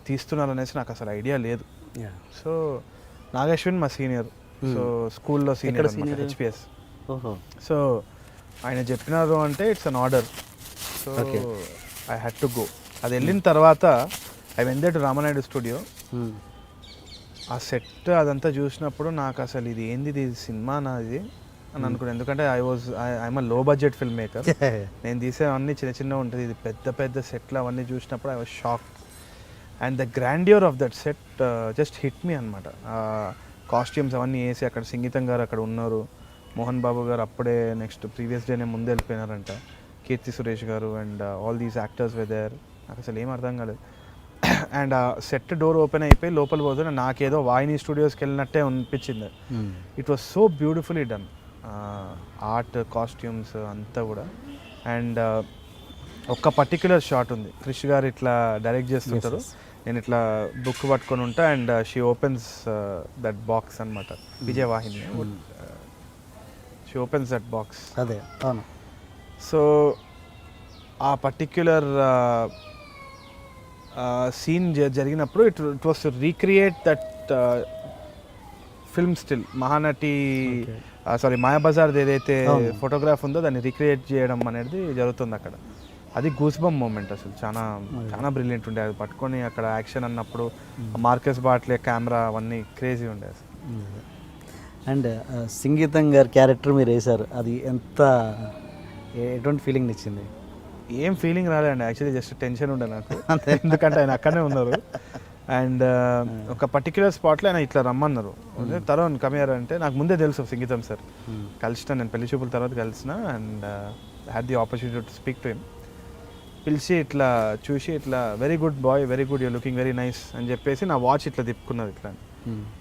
తీస్తున్నారనేసి నాకు అసలు ఐడియా లేదు. సో నాగేశ్వన్ మా సీనియర్, సో స్కూల్లో సీనియర్ హెచ్పిఎస్. సో ఆయన చెప్పినారు అంటే it's an order. So I had to go. అది వెళ్ళిన తర్వాత I went there to Ramanaidu studio. ఆ సెట్ అదంతా చూసినప్పుడు నాకు అసలు ఇది ఏంది, ఇది సినిమా నాది అని అనుకున్నాను. ఎందుకంటే ఐఎమ్ లో బడ్జెట్ ఫిల్మ్ మేకర్. నేను తీసేవన్నీ చిన్న చిన్న ఉంటుంది, ఇది పెద్ద పెద్ద సెట్లు అవన్నీ చూసినప్పుడు I was shock. And the grandeur of that set just hit me అనమాట. కాస్ట్యూమ్స్ అవన్నీ వేసి అక్కడ సంగీతం గారు అక్కడ ఉన్నారు, మోహన్ బాబు గారు అప్పుడే నెక్స్ట్ ప్రీవియస్ డేనే ముందు వెళ్ళిపోయినారంట, కీర్తి సురేష్ గారు and all these actors whether. నాకు అసలు ఏం అర్థం కాలేదు. అండ్ ఆ సెట్ డోర్ ఓపెన్ అయిపోయి లోపల పోతే నాకేదో వాయిని స్టూడియోస్కి వెళ్ళినట్టే అనిపించింది. It was so beautifully done, art, costumes అంతా కూడా. అండ్ ఒక్క పర్టిక్యులర్ షాట్ ఉంది, క్రిష్ గారు ఇట్లా డైరెక్ట్ చేస్తుంటారు, నేను ఇట్లా బుక్ పట్టుకొని ఉంటా and she opens that box అనమాట, Vijayavahini. She opens that box. అదే అవును. సో ఆ పర్టిక్యులర్ సీన్ జరిగినప్పుడు it was to recreate that film still. Mahanati sorry మాయాబజార్ది ఏదైతే ఫోటోగ్రాఫ్ ఉందో దాన్ని రీక్రియేట్ చేయడం అనేది జరుగుతుంది అక్కడ. అది గూస్బంప్ మూమెంట్, అసలు చాలా చాలా బ్రిలియంట్ ఉండే. అది పట్టుకొని అక్కడ యాక్షన్ అన్నప్పుడు మార్కస్ బాట్లే కెమెరా అవన్నీ క్రేజీ ఉండే అసలు. అండ్ సంగీతం గారి క్యారెక్టర్ మీరు వేశారు, అది ఎటువంటి ఫీలింగ్ ఇచ్చింది? ఏం ఫీలింగ్ రాలేదండి, యాక్చువల్లీ జస్ట్ టెన్షన్ ఉండే నాకు. ఎందుకంటే ఆయన అక్కడనే ఉన్నారు అండ్ ఒక పర్టిక్యులర్ స్పాట్లో ఆయన ఇట్లా రమ్మన్నారు, తరుణ్ కమియర్ అంటే నాకు ముందే తెలుసు సంగీతం సార్. కలిసిన, నేను పెళ్లి చూపుల తర్వాత కలిసిన and had the opportunity to speak to him. పిలిచి ఇట్లా చూసి ఇట్లా very good boy, very good, you're looking very nice అని చెప్పేసి నా వాచ్ ఇట్లా తిప్పుకున్నది, ఇట్లా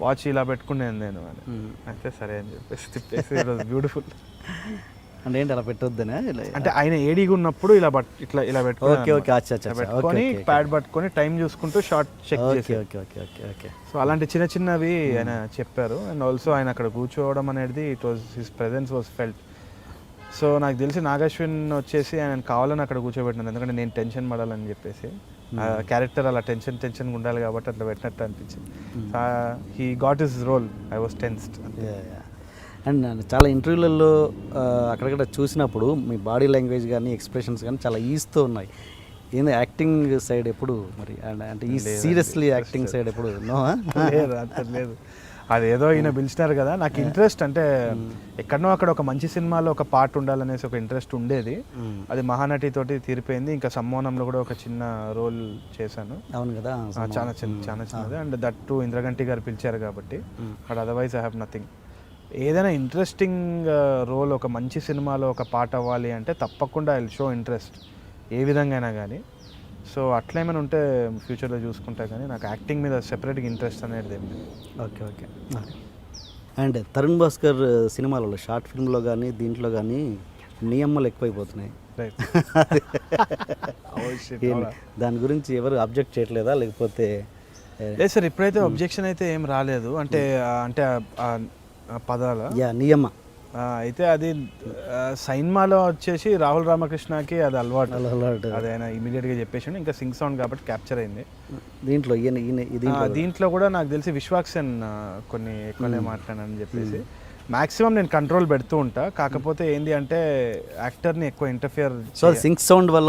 వాచ్ ఇలా పెట్టుకున్నాను నేను అని. అయితే సరే అని చెప్పేసి తిప్పేసి ఇట్ వాజ్ బ్యూటిఫుల్. అంటే ఏంటి అలా పెట్టొద్దనే? అంటే ఆయన ఏడీగా ఉన్నప్పుడు ఇలా ఇలా పెట్టుకొని ప్యాడ్ పట్టుకొని టైం చూసుకుంటూ షార్ట్ చెక్ చేసి. సో అలాంటి చిన్న చిన్నవి ఆయన చెప్పారు. అండ్ ఆల్సో ఆయన అక్కడ కూర్చోవడం అనేది it was his presence was felt. So నాకు తెలిసి నాగేశ్వన్ వచ్చేసి ఆయన కావాలని అక్కడ కూర్చోబెట్టినాను, ఎందుకంటే నేను టెన్షన్ పడాలని చెప్పేసి. క్యారెక్టర్ అలా టెన్షన్ ఉండాలి కాబట్టి అట్లా పెట్టినట్టు అనిపించింది. He got his role, I was tensed. And చాలా ఇంటర్వ్యూలలో అక్కడక్కడ చూసినప్పుడు మీ బాడీ లాంగ్వేజ్ కానీ ఎక్స్ప్రెషన్స్ కానీ చాలా ఈజీతో ఉన్నాయి. ఏంది యాక్టింగ్ సైడ్ ఎప్పుడు మరి అంటే ఈ సీరియస్లీ యాక్టింగ్ సైడ్ ఎప్పుడు లేదు? అంత లేదు, అదేదో ఈయన పిలిచినారు కదా, నాకు ఇంట్రెస్ట్ అంటే ఎక్కడనో అక్కడ ఒక మంచి సినిమాలో ఒక పార్ట్ ఉండాలనేసి ఒక ఇంట్రెస్ట్ ఉండేది. అది మహానటి తోటి తీరిపోయింది. ఇంకా సమ్మోహనంలో కూడా ఒక చిన్న రోల్ చేశాను. అవును కదా, చాలా చిన్నది. అండ్ దట్ టు ఇంద్రగంటి గారు పిలిచారు కాబట్టి. But otherwise I have nothing. ఏదైనా ఇంట్రెస్టింగ్ రోల్ ఒక మంచి సినిమాలో ఒక పార్ట్ అవ్వాలి అంటే తప్పకుండా ఐ విల్ షో ఇంట్రెస్ట్, ఏ విధంగా అయినా కానీ. సో అట్లా ఏమైనా ఉంటే ఫ్యూచర్లో చూసుకుంటా, కానీ నాకు యాక్టింగ్ మీద సెపరేట్గా ఇంట్రెస్ట్ అనేది ఏమి లేదు. ఓకే. అండ్ తరుణ్ భాస్కర్ సినిమాలలో షార్ట్ ఫిల్మ్లో కానీ దీంట్లో కానీ నియమాలు ఎక్కువైపోతున్నాయి. దాని గురించి ఎవరు అబ్జెక్ట్ చేయట్లేదా, లేకపోతే? లేదు సార్, ఇప్పుడైతే అబ్జెక్షన్ అయితే ఏం రాలేదు. అంటే పదాల నియమ అయితే అది సైన్మాలో వచ్చేసి రాహుల్ రామకృష్ణకి అది అలవాటు. అది ఆయన ఇమీడియట్గా చెప్పేసి ఇంకా సింగ్ సౌండ్ కాబట్టి క్యాప్చర్ అయింది. దీంట్లో కూడా నాకు తెలిసి విశ్వాక్సేన్ కొన్ని ఎక్కువనే మాట్లాడానని చెప్పేసి మాక్సిమం నేను కంట్రోల్ పెడుతూ ఉంటా. కాకపోతే ఏంది అంటే యాక్టర్ని ఎక్కువ ఇంటర్ఫియర్. సో సింగ్ సౌండ్ వల్ల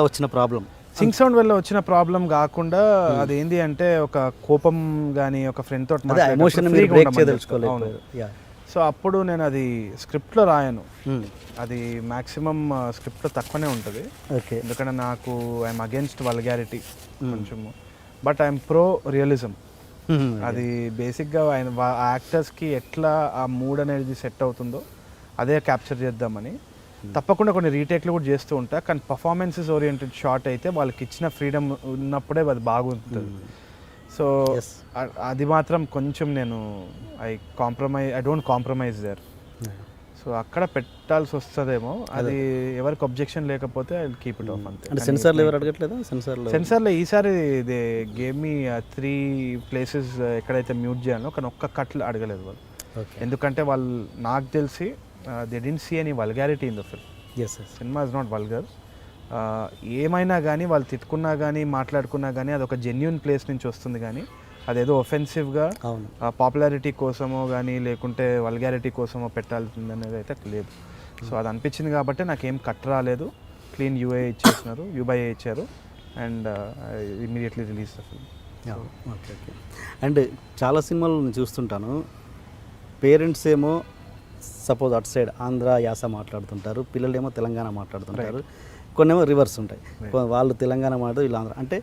వచ్చిన ప్రాబ్లం కాకుండా అది ఏంది అంటే ఒక కోపం కానీ ఒక ఫ్రెండ్ తోటి సో అప్పుడు నేను అది స్క్రిప్ట్లో రాయను. అది మ్యాక్సిమం స్క్రిప్ట్లో తక్కువనే ఉంటుంది. ఎందుకంటే నాకు ఐఎమ్ అగేన్స్ట్ వల్గారిటీ కొంచెము, బట్ ఐఎమ్ ప్రో రియలిజం. అది బేసిక్గా ఆయన ఆ యాక్టర్స్కి ఎట్లా ఆ మూడ్ అనేది సెట్ అవుతుందో అదే క్యాప్చర్ చేద్దామని. తప్పకుండా కొన్ని రీటేక్లు కూడా చేస్తూ ఉంటా, కానీ పర్ఫార్మెన్సెస్ ఓరియంటెడ్ షాట్ అయితే వాళ్ళకి ఇచ్చిన ఫ్రీడమ్ ఉన్నప్పుడే అది బాగుంటుంది. సో అది మాత్రం కొంచెం నేను I don't compromise there. So అక్కడ పెట్టాల్సి వస్తుందేమో, అది ఎవరికి అబ్జెక్షన్ లేకపోతే ఐ కీప్ ఇట్ ఆఫ్ అంతే. అంటే సెన్సార్లు ఎవరు అడగట్లేదా? సెన్సార్లో ఈసారి దే గేమ్ మీ 3 places ఎక్కడైతే మ్యూట్ చేయాలో, కానీ ఒక్క కట్లు అడగలేదు వాళ్ళు. ఎందుకంటే వాళ్ళు నాకు తెలిసి they didn't see any vulgarity in the film. సినిమా ఇస్ నాట్ వల్గర్. ఏమైనా కానీ వాళ్ళు తిట్టుకున్నా కానీ మాట్లాడుకున్నా కానీ అది ఒక జెన్యున్ ప్లేస్ నుంచి వస్తుంది, కానీ అదేదో ఒఫెన్సివ్గా పాపులారిటీ కోసమో కానీ లేకుంటే వల్గారిటీ కోసమో పెట్టాల్సింది అనేది అయితే లేదు. సో అది అనిపించింది కాబట్టి నాకేం కట్ రాలేదు. క్లీన్ యూఏ ఇచ్చేసినారు, యూబైఏ ఇచ్చారు, and immediately release the film. Okay. And చాలా సినిమాలు నేను చూస్తుంటాను, పేరెంట్స్ ఏమో సపోజ్ అటు సైడ్ ఆంధ్ర యాస మాట్లాడుతుంటారు, పిల్లలేమో తెలంగాణ మాట్లాడుతుంటారు, కొన్నేమో రివర్స్ ఉంటాయి. వాళ్ళు తెలంగాణ మాట్లాడు, వీళ్ళు ఆంధ్ర. అంటే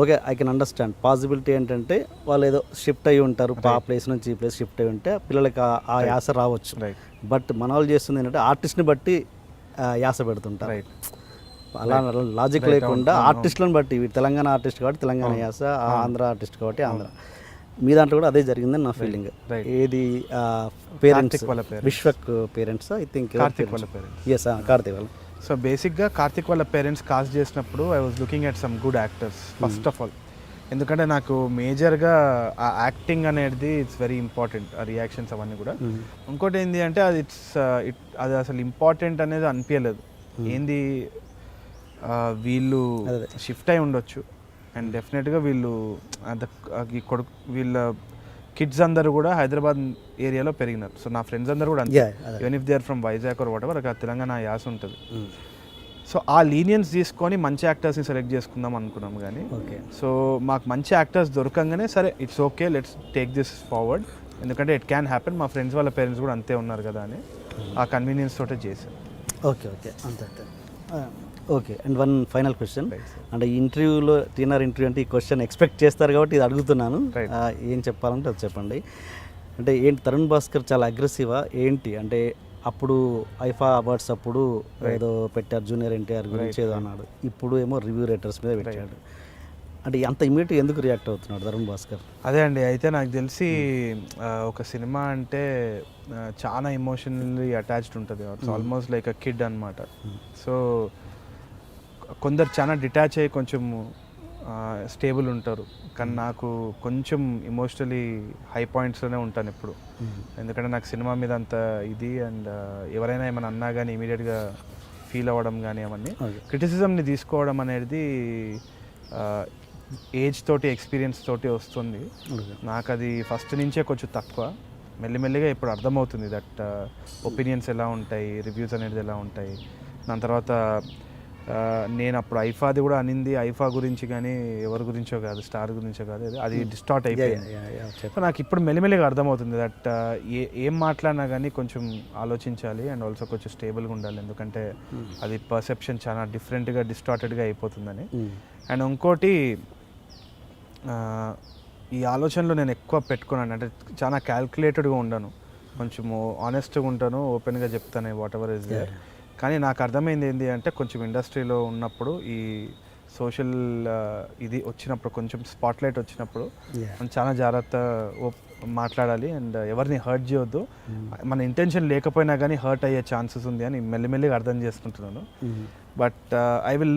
okay, I can understand. Possibility ఏంటంటే వాళ్ళు ఏదో షిఫ్ట్ అయ్యి ఉంటారు, ఆ ప్లేస్ నుంచి ఈ ప్లేస్ షిఫ్ట్ అయ్యి ఉంటే పిల్లలకి ఆ యాస రావచ్చు. బట్ మన వాళ్ళు చేస్తుంది ఏంటంటే ఆర్టిస్ట్ని బట్టి యాస పెడుతుంటారు. అలా లాజిక్ లేకుండా ఆర్టిస్టులను బట్టి, తెలంగాణ ఆర్టిస్ట్ కాబట్టి తెలంగాణ యాస, ఆంధ్ర ఆర్టిస్ట్ కాబట్టి ఆంధ్ర. మీ దాంట్లో కూడా అదే జరిగిందని నా ఫీలింగ్. ఏది parents, Vishwak parents, I think Karthik వాళ్ళ పేరెంట్స్. సో బేసిక్గా కార్తిక్ వాళ్ళ పేరెంట్స్ కాస్ట్ చేసినప్పుడు I was looking at some good actors first of all. ఎందుకంటే నాకు మేజర్గా ఆ యాక్టింగ్ అనేది ఇట్స్ వెరీ ఇంపార్టెంట్, ఆ రియాక్షన్స్ అవన్నీ కూడా. ఇంకోటి ఏంటి అంటే అది అది అసలు ఇంపార్టెంట్ అనేది అనిపించలేదు. ఏంది వీళ్ళు షిఫ్ట్ అయి ఉండొచ్చు, అండ్ డెఫినెట్గా వీళ్ళు వీళ్ళ కిడ్స్ అందరూ కూడా హైదరాబాద్ ఏరియాలో పెరిగినారు. సో నా ఫ్రెండ్స్ అందరూ కూడా అంతే, even if they are from Vizag or whatever, ఆ తెలంగాణ యాస ఉంటుంది. సో ఆ లీనియన్స్ తీసుకొని మంచి యాక్టర్స్ని సెలెక్ట్ చేసుకుందాం అనుకున్నాం, కానీ సో మాకు మంచి యాక్టర్స్ దొరకంగానే సరే it's okay, let's take this forward, ఎందుకంటే ఇట్ క్యాన్ హ్యాపెన్, మా ఫ్రెండ్స్ వాళ్ళ పేరెంట్స్ కూడా అంతే ఉన్నారు కదా అని ఆ కన్వీనియన్స్ తోటే చేశాను. ఓకే అంతే. Okay, and one final question. అంటే ఇంటర్వ్యూలో టీఆర్ ఇంటర్వ్యూ అంటే ఈ క్వశ్చన్ ఎక్స్పెక్ట్ చేస్తారు కాబట్టి ఇది అడుగుతున్నాను, ఏం చెప్పాలంటే అది చెప్పండి. అంటే ఏంటి తరుణ్ భాస్కర్ చాలా అగ్రెసివా ఏంటి? అంటే అప్పుడు ఐఫా అవార్డ్స్ అప్పుడు ఏదో పెట్టారు జూనియర్ ఎన్టీఆర్ గురించి ఏదో అన్నాడు, ఇప్పుడు ఏమో రివ్యూ రేటర్స్ మీద పెట్టాడు. అంటే అంత ఇమీడియట్గా ఎందుకు రియాక్ట్ అవుతున్నాడు తరుణ్ భాస్కర్? అదే అండి, అయితే నాకు తెలిసి ఒక సినిమా అంటే చాలా ఎమోషనల్లీ అటాచ్డ్ ఉంటుంది, it's almost like a kid అనమాట. సో కొందరు చాలా డిటాచ్ అయ్యి కొంచెం స్టేబుల్ ఉంటారు, కానీ నాకు కొంచెం ఎమోషనలీ హై పాయింట్స్లోనే ఉంటాను ఎప్పుడు. ఎందుకంటే నాకు సినిమా మీద అంత ఇది, అండ్ ఎవరైనా ఏమైనా అన్నా కానీ ఇమీడియట్గా ఫీల్ అవ్వడం కానీ అవన్నీ, క్రిటిసిజంని తీసుకోవడం అనేది ఏజ్ తోటి ఎక్స్పీరియన్స్ తోటి వస్తుంది. నాకు అది ఫస్ట్ నుంచే కొంచెం తక్కువ, మెల్లిమెల్లిగా ఇప్పుడు అర్థమవుతుంది దట్ ఒపీనియన్స్ ఎలా ఉంటాయి, రివ్యూస్ అనేది ఎలా ఉంటాయి. దాని తర్వాత నేను అప్పుడు ఐఫాది కూడా అనింది, ఐఫా గురించి కానీ ఎవరి గురించో కాదు, స్టార్ గురించో కాదు, అది డిస్టార్ట్ అయిపోయింది. నాకు ఇప్పుడు మెల్లిమెల్లిగా అర్థమవుతుంది దట్ ఏం మాట్లాడినా కానీ కొంచెం ఆలోచించాలి, అండ్ ఆల్సో కొంచెం స్టేబుల్గా ఉండాలి, ఎందుకంటే అది పర్సెప్షన్ చాలా డిఫరెంట్గా డిస్టార్టెడ్గా అయిపోతుందని. అండ్ ఇంకోటి ఈ ఆలోచనలో నేను ఎక్కువ పెట్టుకున్నాను, అంటే చాలా క్యాల్కులేటెడ్గా ఉండను, కొంచెము ఆనెస్ట్గా ఉంటాను, ఓపెన్గా చెప్తాను వాట్ ఎవర్ ఇస్ దేర్. కానీ నాకు అర్థమైంది ఏంటి అంటే కొంచెం ఇండస్ట్రీలో ఉన్నప్పుడు ఈ సోషల్ ఇది వచ్చినప్పుడు, కొంచెం స్పాట్లైట్ వచ్చినప్పుడు మనం చాలా జాగ్రత్త మాట్లాడాలి, అండ్ ఎవరిని హర్ట్ చేయొద్దు. మన ఇంటెన్షన్ లేకపోయినా కానీ హర్ట్ అయ్యే ఛాన్సెస్ ఉంది అని మెల్లిమెల్లిగా అర్థం చేసుకుంటున్నాను. But I will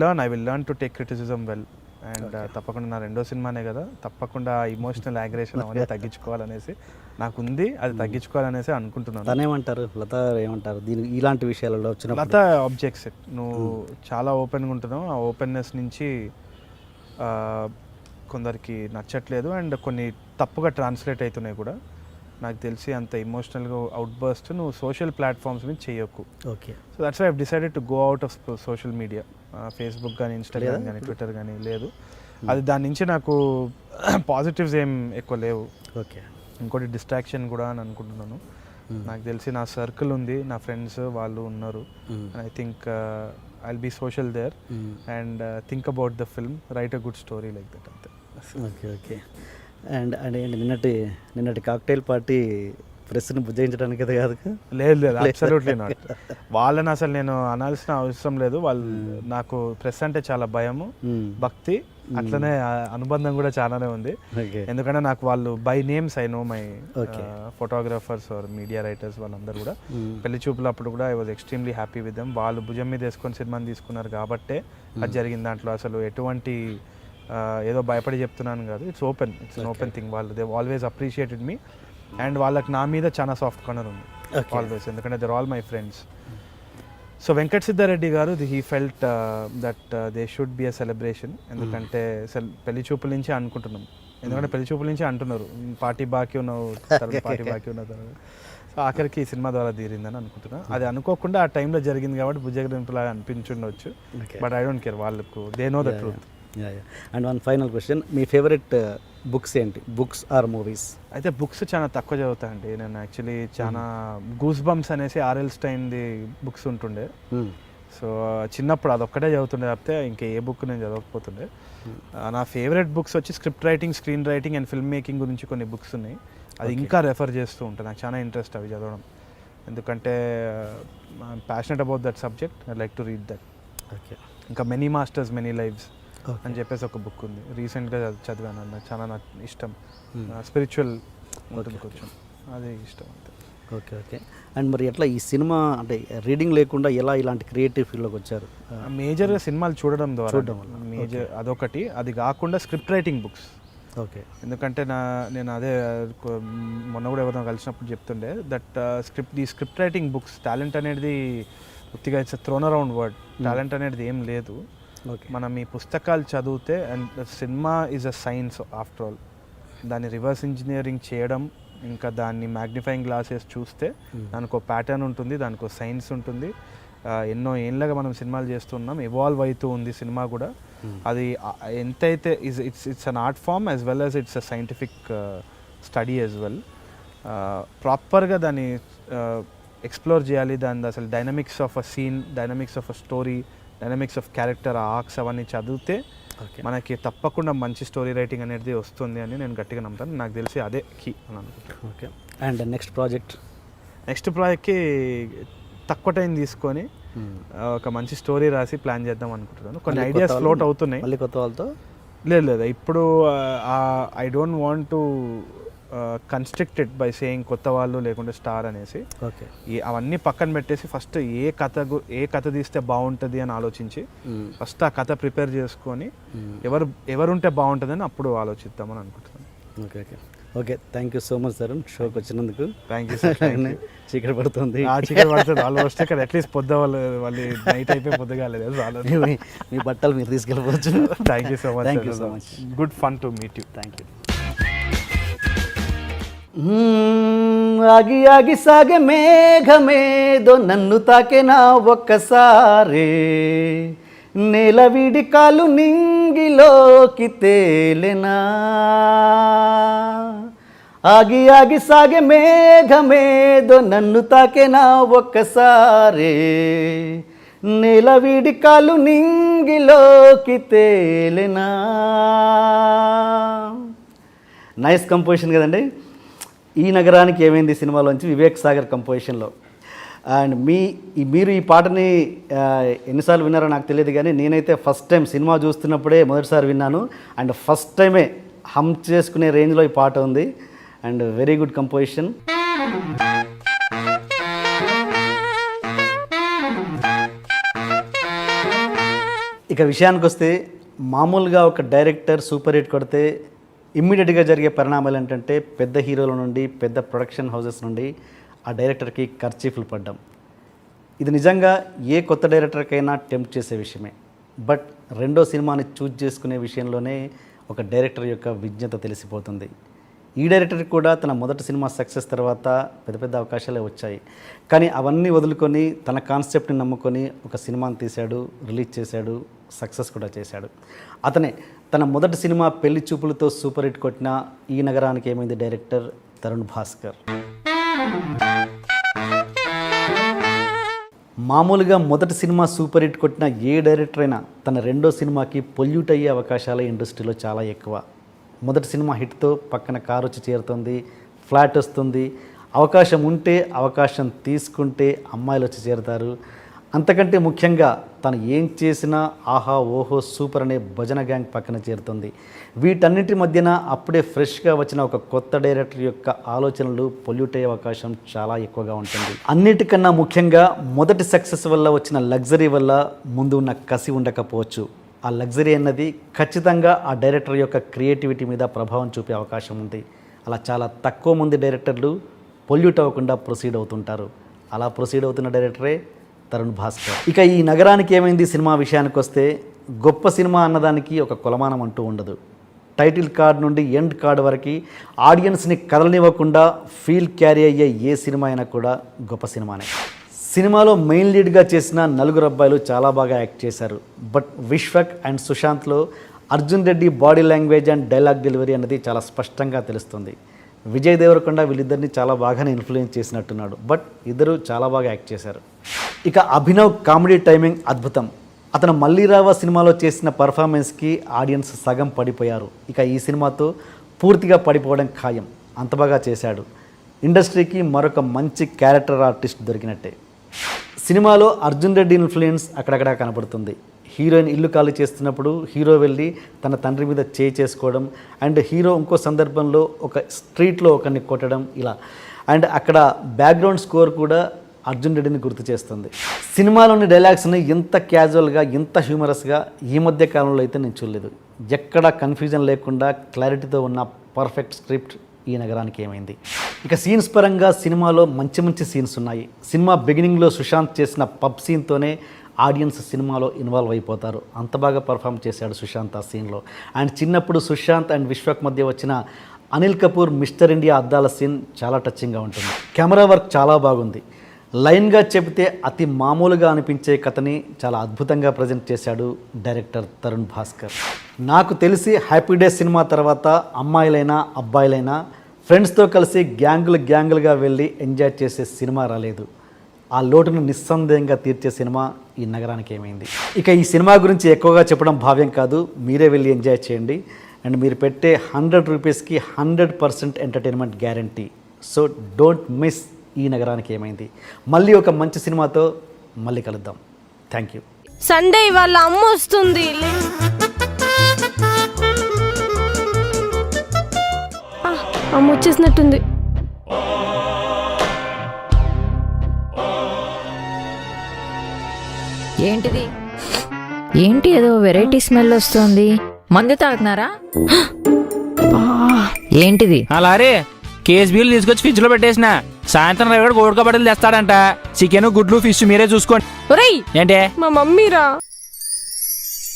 learn to take criticism well, and తప్పకుండా నా రెండో సినిమానే కదా, తప్పకుండా ఇమోషనల్ అగ్రెషన్ అవన్నీ తగ్గించుకోవాలనేసి నాకు ఉంది, అది తగ్గించుకోవాలనేసి అనుకుంటున్నాను. తనేమంటారు, లత ఏమంటారు దీని ఇలాంటి విషయాలలో వచ్చిన? లత ఆబ్జెక్ట్స్, నువ్వు చాలా ఓపెన్గా ఉంటున్నావు, ఆ ఓపెన్నెస్ నుంచి కొందరికి నచ్చట్లేదు, అండ్ కొన్ని తప్పుగా ట్రాన్స్లేట్ అవుతున్నాయి కూడా. నాకు తెలిసి అంత ఎమోషనల్గా అవుట్ బర్స్ట్ నువ్వు సోషల్ ప్లాట్ఫామ్స్ మీద చేయొచ్చు. Okay, so that's why I decided to go out of social media, Facebook కానీ ఇన్స్టాగ్రామ్ కానీ ట్విట్టర్ కానీ లేదు. అది దాని నుంచి నాకు పాజిటివ్స్ ఏం ఎక్కువ లేవు. ఓకే, ఇంకోటి డిస్ట్రాక్షన్ కూడా అని అనుకుంటున్నాను. నాకు తెలిసి నా సర్కిల్ ఉంది, నా ఫ్రెండ్స్ వాళ్ళు ఉన్నారు, I think I will be social there and think about the film, write a good story like that అంతే. ఓకే. అండ్ అండ్ ఏంటి నిన్నటి కాక్టైల్ పార్టీ ప్రెస్ని బుజ్జగించడానికి అది కాదు. లేదు అబ్సల్యూట్లీ నాట్. వాళ్ళని అసలు నేను అనాల్సిన అవసరం లేదు. వాళ్ళు నాకు ప్రెస్ అంటే చాలా భయము, భక్తి, అట్లనే అనుబంధం కూడా చాలానే ఉంది. ఎందుకంటే నాకు వాళ్ళు by names I know my photographers or media writers వాళ్ళందరూ కూడా. పెళ్లి చూపులు అప్పుడు కూడా I was extremely happy with them. వాళ్ళు భుజం మీద వేసుకొని సినిమాని తీసుకున్నారు కాబట్టే అది జరిగింది. దాంట్లో అసలు ఎటువంటి ఏదో భయపడి చెప్తున్నాను కాదు. It's open thing. వాళ్ళు they always appreciated me and వాళ్ళకి నా మీద చాలా సాఫ్ట్ కార్నర్ ఉంది ఆల్వేస్, ఎందుకంటే they're all my friends. So Venkat Siddhareddy గారు he felt that they should be a celebration. ఎందుకంటే పెళ్లి చూపుల నుంచి అనుకుంటున్నాం, ఎందుకంటే పెళ్లి చూపుల నుంచి అంటున్నారు పార్టీ బాకీ ఉన్నావు పార్టీ బాకీ ఉన్న తర్వాత. సో ఆఖరికి ఈ సినిమా ద్వారా తీరిందని అనుకుంటున్నా. అది అనుకోకుండా ఆ టైంలో జరిగింది కాబట్టి బుజ్జగింపులాగా అనిపించుండొచ్చు. బట్ ఐ డోంట్ కేర్, వాళ్ళకు they know the truth. And one final question, మీ ఫేవరెట్ బుక్స్ ఏంటి? Books or movies? అయితే బుక్స్ చాలా తక్కువ చదువుతా అండి నేను. యాక్చువల్లీ చాలా గూస్ బంప్స్ అనేసి ఆర్ఎల్ స్టైన్ది బుక్స్ ఉంటుండే. సో చిన్నప్పుడు అదొక్కటే చదువుతుండే తప్పితే ఇంకా ఏ బుక్ నేను చదవకపోతుండే. నా ఫేవరెట్ బుక్స్ వచ్చి script writing, screen writing and film making గురించి కొన్ని బుక్స్ ఉన్నాయి. అది ఇంకా రెఫర్ చేస్తూ ఉంటాను. నాకు చాలా ఇంట్రెస్ట్ అవి చదవడం, ఎందుకంటే I'm passionate about that subject. I like to read that. Okay. ఇంకా మెనీ మాస్టర్స్ మెనీ లైవ్స్ అని చెప్పేసి ఒక బుక్ ఉంది, రీసెంట్గా చదివాను. నాకు చాలా ఇష్టం. స్పిరిచువల్ ఉంటుంది కొంచెం, అదే ఇష్టం అంతే. ఓకే. అండ్ మరి ఎట్లా ఈ సినిమా అంటే రీడింగ్ లేకుండా ఎలా ఇలాంటి క్రియేటివ్ ఫీల్డ్లోకి వచ్చారు? మేజర్గా సినిమాలు చూడడం ద్వారా మేజర్ అదొకటి. అది కాకుండా స్క్రిప్ట్ రైటింగ్ బుక్స్. ఓకే. ఎందుకంటే నేను అదే మొన్న కూడా ఎవరైనా కలిసినప్పుడు చెప్తుండే that script writing books talent అనేది పూర్తిగా it's thrown around word. Talent అనేది ఏం లేదు. మనం ఈ పుస్తకాలు చదివితే, అండ్ సినిమా is a science after all. దాన్ని రివర్స్ ఇంజనీరింగ్ చేయడం, ఇంకా దాన్ని మ్యాగ్నిఫైయింగ్ గ్లాసెస్ చూస్తే దానికి ఒక ప్యాటర్న్ ఉంటుంది, దానికి ఒక సైన్స్ ఉంటుంది. ఎన్నో ఏళ్ళగా మనం సినిమాలు చేస్తున్నాం, ఎవాల్వ్ అవుతూ ఉంది సినిమా కూడా. అది ఎంతైతే it's an art form as well as it's a scientific study as well. ప్రాపర్గా దాన్ని ఎక్స్ప్లోర్ చేయాలి. దాని అసలు dynamics of a scene, dynamics of a story, dynamics of character, arcs అవన్నీ చదివితే మనకి తప్పకుండా మంచి స్టోరీ రైటింగ్ అనేది వస్తుంది అని నేను గట్టిగా నమ్ముతాను. నాకు తెలిసి అదే కీ అని అనుకుంటాను. ఓకే. అండ్ నెక్స్ట్ ప్రాజెక్ట్కి తక్కువ టైం తీసుకొని ఒక మంచి స్టోరీ రాసి ప్లాన్ చేద్దాం అనుకుంటున్నాను. కొన్ని ఐడియాస్ ఫ్లోట్ అవుతున్నాయి. మళ్ళీ కొత్త వాళ్ళతో లేదు ఇప్పుడు I don't want to constricted by saying కొత్త వాళ్ళు లేకుంటే స్టార్ అనేసి. ఓకే. అవన్నీ పక్కన పెట్టేసి ఫస్ట్ ఏ కథ తీస్తే బాగుంటుంది అని ఆలోచించి ఫస్ట్ ఆ కథ ప్రిపేర్ చేసుకొని ఎవరుంటే బాగుంటుందని అప్పుడు ఆలోచిద్దామని అనుకుంటున్నాను. Okay. Thank you so much sir షోకి వచ్చినందుకు. Thank you sir. చీకటి పడుతుంది. చీకటి పడుతుంది ఆల్మోస్ట్. ఇక్కడ అట్లీస్ట్ పొద్దువాళ్ళు నైట్ అయిపోయి పొద్దుగాలేదు. మీ బట్టలు మీరు తీసుకెళ్ళిపోవచ్చు. Thank you so much. Good fun to meet you. Thank you. ఆగి ఆగి సాగే మేఘమేదో నన్ను తాకెనా ఒక్కసారే, నేల వీడి కాలు నింగిలోకి తేలెనా. ఆగి ఆగి సాగే మేఘమేదో నన్ను తాకెనా ఒక్కసారే, నేల వీడి కాలు నింగిలోకి తేలెనా. నైస్ కంపోజిషన్ కదండి. ఈ నగరానికి ఏమైంది సినిమాలోంచి వివేక్ సాగర్ కంపోజిషన్లో. అండ్ మీరు ఈ పాటని ఎన్నిసార్లు విన్నారో నాకు తెలియదు, కానీ నేనైతే ఫస్ట్ టైం సినిమా చూస్తున్నప్పుడే మొదటిసారి విన్నాను. అండ్ ఫస్ట్ టైమే హమ్ చేసుకునే రేంజ్లో ఈ పాట ఉంది. And very good composition. ఇక విషయానికి వస్తే, మామూలుగా ఒక డైరెక్టర్ సూపర్ హిట్ కొడితే ఇమ్మీడియట్గా జరిగే పరిణామాలు ఏంటంటే పెద్ద హీరోల నుండి, పెద్ద ప్రొడక్షన్ హౌసెస్ నుండి ఆ డైరెక్టర్కి ఖర్చీఫులు పడ్డం. ఇది నిజంగా ఏ కొత్త డైరెక్టర్కైనా టెంప్ట్ చేసే విషయమే. బట్ రెండో సినిమాని చూజ్ చేసుకునే విషయంలోనే ఒక డైరెక్టర్ యొక్క విజ్ఞత తెలిసిపోతుంది. ఈ డైరెక్టర్కి కూడా తన మొదటి సినిమా సక్సెస్ తర్వాత పెద్ద పెద్ద అవకాశాలే వచ్చాయి. కానీ అవన్నీ వదులుకొని తన కాన్సెప్ట్ని నమ్ముకొని ఒక సినిమాని తీశాడు, రిలీజ్ చేశాడు, సక్సెస్ కూడా చేశాడు. అతనే తన మొదటి సినిమా పెళ్లి చూపులతో సూపర్ హిట్ కొట్టిన ఈ నగరానికి ఏమైంది డైరెక్టర్ తరుణ్ భాస్కర్. మామూలుగా మొదటి సినిమా సూపర్ హిట్ కొట్టిన ఏ డైరెక్టర్ అయినా తన రెండో సినిమాకి పొల్యూట్ అయ్యే అవకాశాలు ఇండస్ట్రీలో చాలా ఎక్కువ. మొదటి సినిమా హిట్తో పక్కన కారు వచ్చి చేరుతుంది, ఫ్లాట్ వస్తుంది, అవకాశం ఉంటే అవకాశం తీసుకుంటే అమ్మాయిలు వచ్చి చేరుతారు. అంతకంటే ముఖ్యంగా తను ఏం చేసినా ఆహా ఓహో సూపర్ అనే భజన గ్యాంగ్ పక్కన చేరుతుంది. వీటన్నిటి మధ్యన అప్పుడే ఫ్రెష్గా వచ్చిన ఒక కొత్త డైరెక్టర్ యొక్క ఆలోచనలు పొల్యూట్ అయ్యే అవకాశం చాలా ఎక్కువగా ఉంటుంది. అన్నిటికన్నా ముఖ్యంగా మొదటి సక్సెస్ వల్ల వచ్చిన లగ్జరీ వల్ల ముందు ఉన్న కసి ఉండకపోవచ్చు. ఆ లగ్జరీ అన్నది ఖచ్చితంగా ఆ డైరెక్టర్ యొక్క క్రియేటివిటీ మీద ప్రభావం చూపే అవకాశం ఉంది. అలా చాలా తక్కువ మంది డైరెక్టర్లు పొల్యూట్ అవ్వకుండా ప్రొసీడ్ అవుతుంటారు. అలా ప్రొసీడ్ అవుతున్న డైరెక్టరే తరుణ్ భాస్కర్. ఇక ఈ నగరానికి ఏమైంది సినిమా విషయానికి వస్తే, గొప్ప సినిమా అన్నదానికి ఒక కొలమానం అంటూ ఉండదు. టైటిల్ కార్డ్ నుండి ఎండ్ కార్డ్ వరకు ఆడియన్స్ని కదలనివ్వకుండా ఫీల్ క్యారీ అయ్యే ఏ సినిమా అయినా కూడా గొప్ప సినిమానే. సినిమాలో మెయిన్ లీడ్గా చేసిన 4 అబ్బాయిలు చాలా బాగా యాక్ట్ చేశారు. బట్ విశ్వక్ అండ్ సుశాంత్లో Arjun Reddy body language and dialogue delivery అనేది చాలా స్పష్టంగా తెలుస్తుంది. విజయ్ దేవరకొండ వీళ్ళిద్దరిని చాలా బాగానే ఇన్ఫ్లుయెన్స్ చేసినట్టున్నాడు. బట్ ఇద్దరు చాలా బాగా యాక్ట్ చేశారు. ఇక అభినవ్ కామెడీ టైమింగ్ అద్భుతం. అతను మల్లీరావ సినిమాలో చేసిన పర్ఫార్మెన్స్కి ఆడియన్స్ సగం పడిపోయారు. ఇక ఈ సినిమాతో పూర్తిగా పడిపోవడం ఖాయం. అంత బాగా చేశాడు. ఇండస్ట్రీకి మరొక మంచి క్యారెక్టర్ ఆర్టిస్ట్ దొరికినట్టే. సినిమాలో అర్జున్ రెడ్డి ఇన్ఫ్లుయెన్స్ అక్కడక్కడ కనబడుతుంది. హీరోయిన్ ఇల్లు ఖాళీ చేస్తున్నప్పుడు హీరో వెళ్ళి తన తండ్రి మీద చేసుకోవడం, అండ్ హీరో ఇంకో సందర్భంలో ఒక స్ట్రీట్లో ఒకరిని కొట్టడం, ఇలా. అండ్ అక్కడ బ్యాక్గ్రౌండ్ స్కోర్ కూడా అర్జున్ రెడ్డిని గుర్తు చేస్తుంది. సినిమాలోని డైలాగ్స్ని ఎంత క్యాజువల్గా, ఎంత హ్యూమరస్గా ఈ మధ్య కాలంలో అయితే నేను చూడలేదు. ఎక్కడ కన్ఫ్యూజన్ లేకుండా క్లారిటీతో ఉన్న పర్ఫెక్ట్ స్క్రిప్ట్ ఈ నగరానికి ఏమైంది. ఇక సీన్స్ పరంగా సినిమాలో మంచి మంచి సీన్స్ ఉన్నాయి. సినిమా బిగినింగ్లో సుశాంత్ చేసిన పబ్ సీన్తోనే ఆడియన్స్ సినిమాలో ఇన్వాల్వ్ అయిపోతారు. అంత బాగా పర్ఫామ్ చేశాడు సుశాంత్ ఆ సీన్లో. అండ్ చిన్నప్పుడు సుశాంత్ అండ్ విశ్వక్ మధ్య వచ్చిన అనిల్ కపూర్ మిస్టర్ ఇండియా అద్దాల సీన్ చాలా టచింగ్గా ఉంటుంది. కెమెరా వర్క్ చాలా బాగుంది. లైన్గా చెబితే అతి మామూలుగా అనిపించే కథని చాలా అద్భుతంగా ప్రజెంట్ చేశాడు డైరెక్టర్ తరుణ్ భాస్కర్. నాకు తెలిసి హ్యాపీ డేస్ సినిమా తర్వాత అమ్మాయిలైనా అబ్బాయిలైనా ఫ్రెండ్స్తో కలిసి గ్యాంగులుగా వెళ్ళి ఎంజాయ్ చేసే సినిమా రాలేదు. ఆ లోటును నిస్సందేహంగా తీర్చే సినిమా ఈ నగరానికి ఏమైంది. ఇక ఈ సినిమా గురించి ఎక్కువగా చెప్పడం భావ్యం కాదు. మీరే వెళ్ళి ఎంజాయ్ చేయండి. అండ్ మీరు పెట్టే 100 రూపీస్కి 100% entertainment guarantee. So don't miss ఈ నగరానికి ఏమైంది. మళ్ళీ ఒక మంచి సినిమాతో మళ్ళీ కలుద్దాం. Thank you. సండే వాళ్ళ అమ్మ వస్తుంది. అమ్మ వచ్చేసినట్టుంది. ఏంటిది? ఏంటి ఏదో వెరైటీ స్మెల్ వస్తుంది? మందు తాగుతున్నారా? ఏంటిది? అలారే కేస్ బిల్ తీసుకొచ్చి ఫ్రిడ్జ్ లో పెట్టేసిన. సాయంత్రం రేపు గోడుకబట్టలు తెస్తాడంట. చికెన్, గుడ్లు, ఫిష్ మీరే చూసుకోండి. ఒరేయ్, ఏంటే మా మమ్మీరా.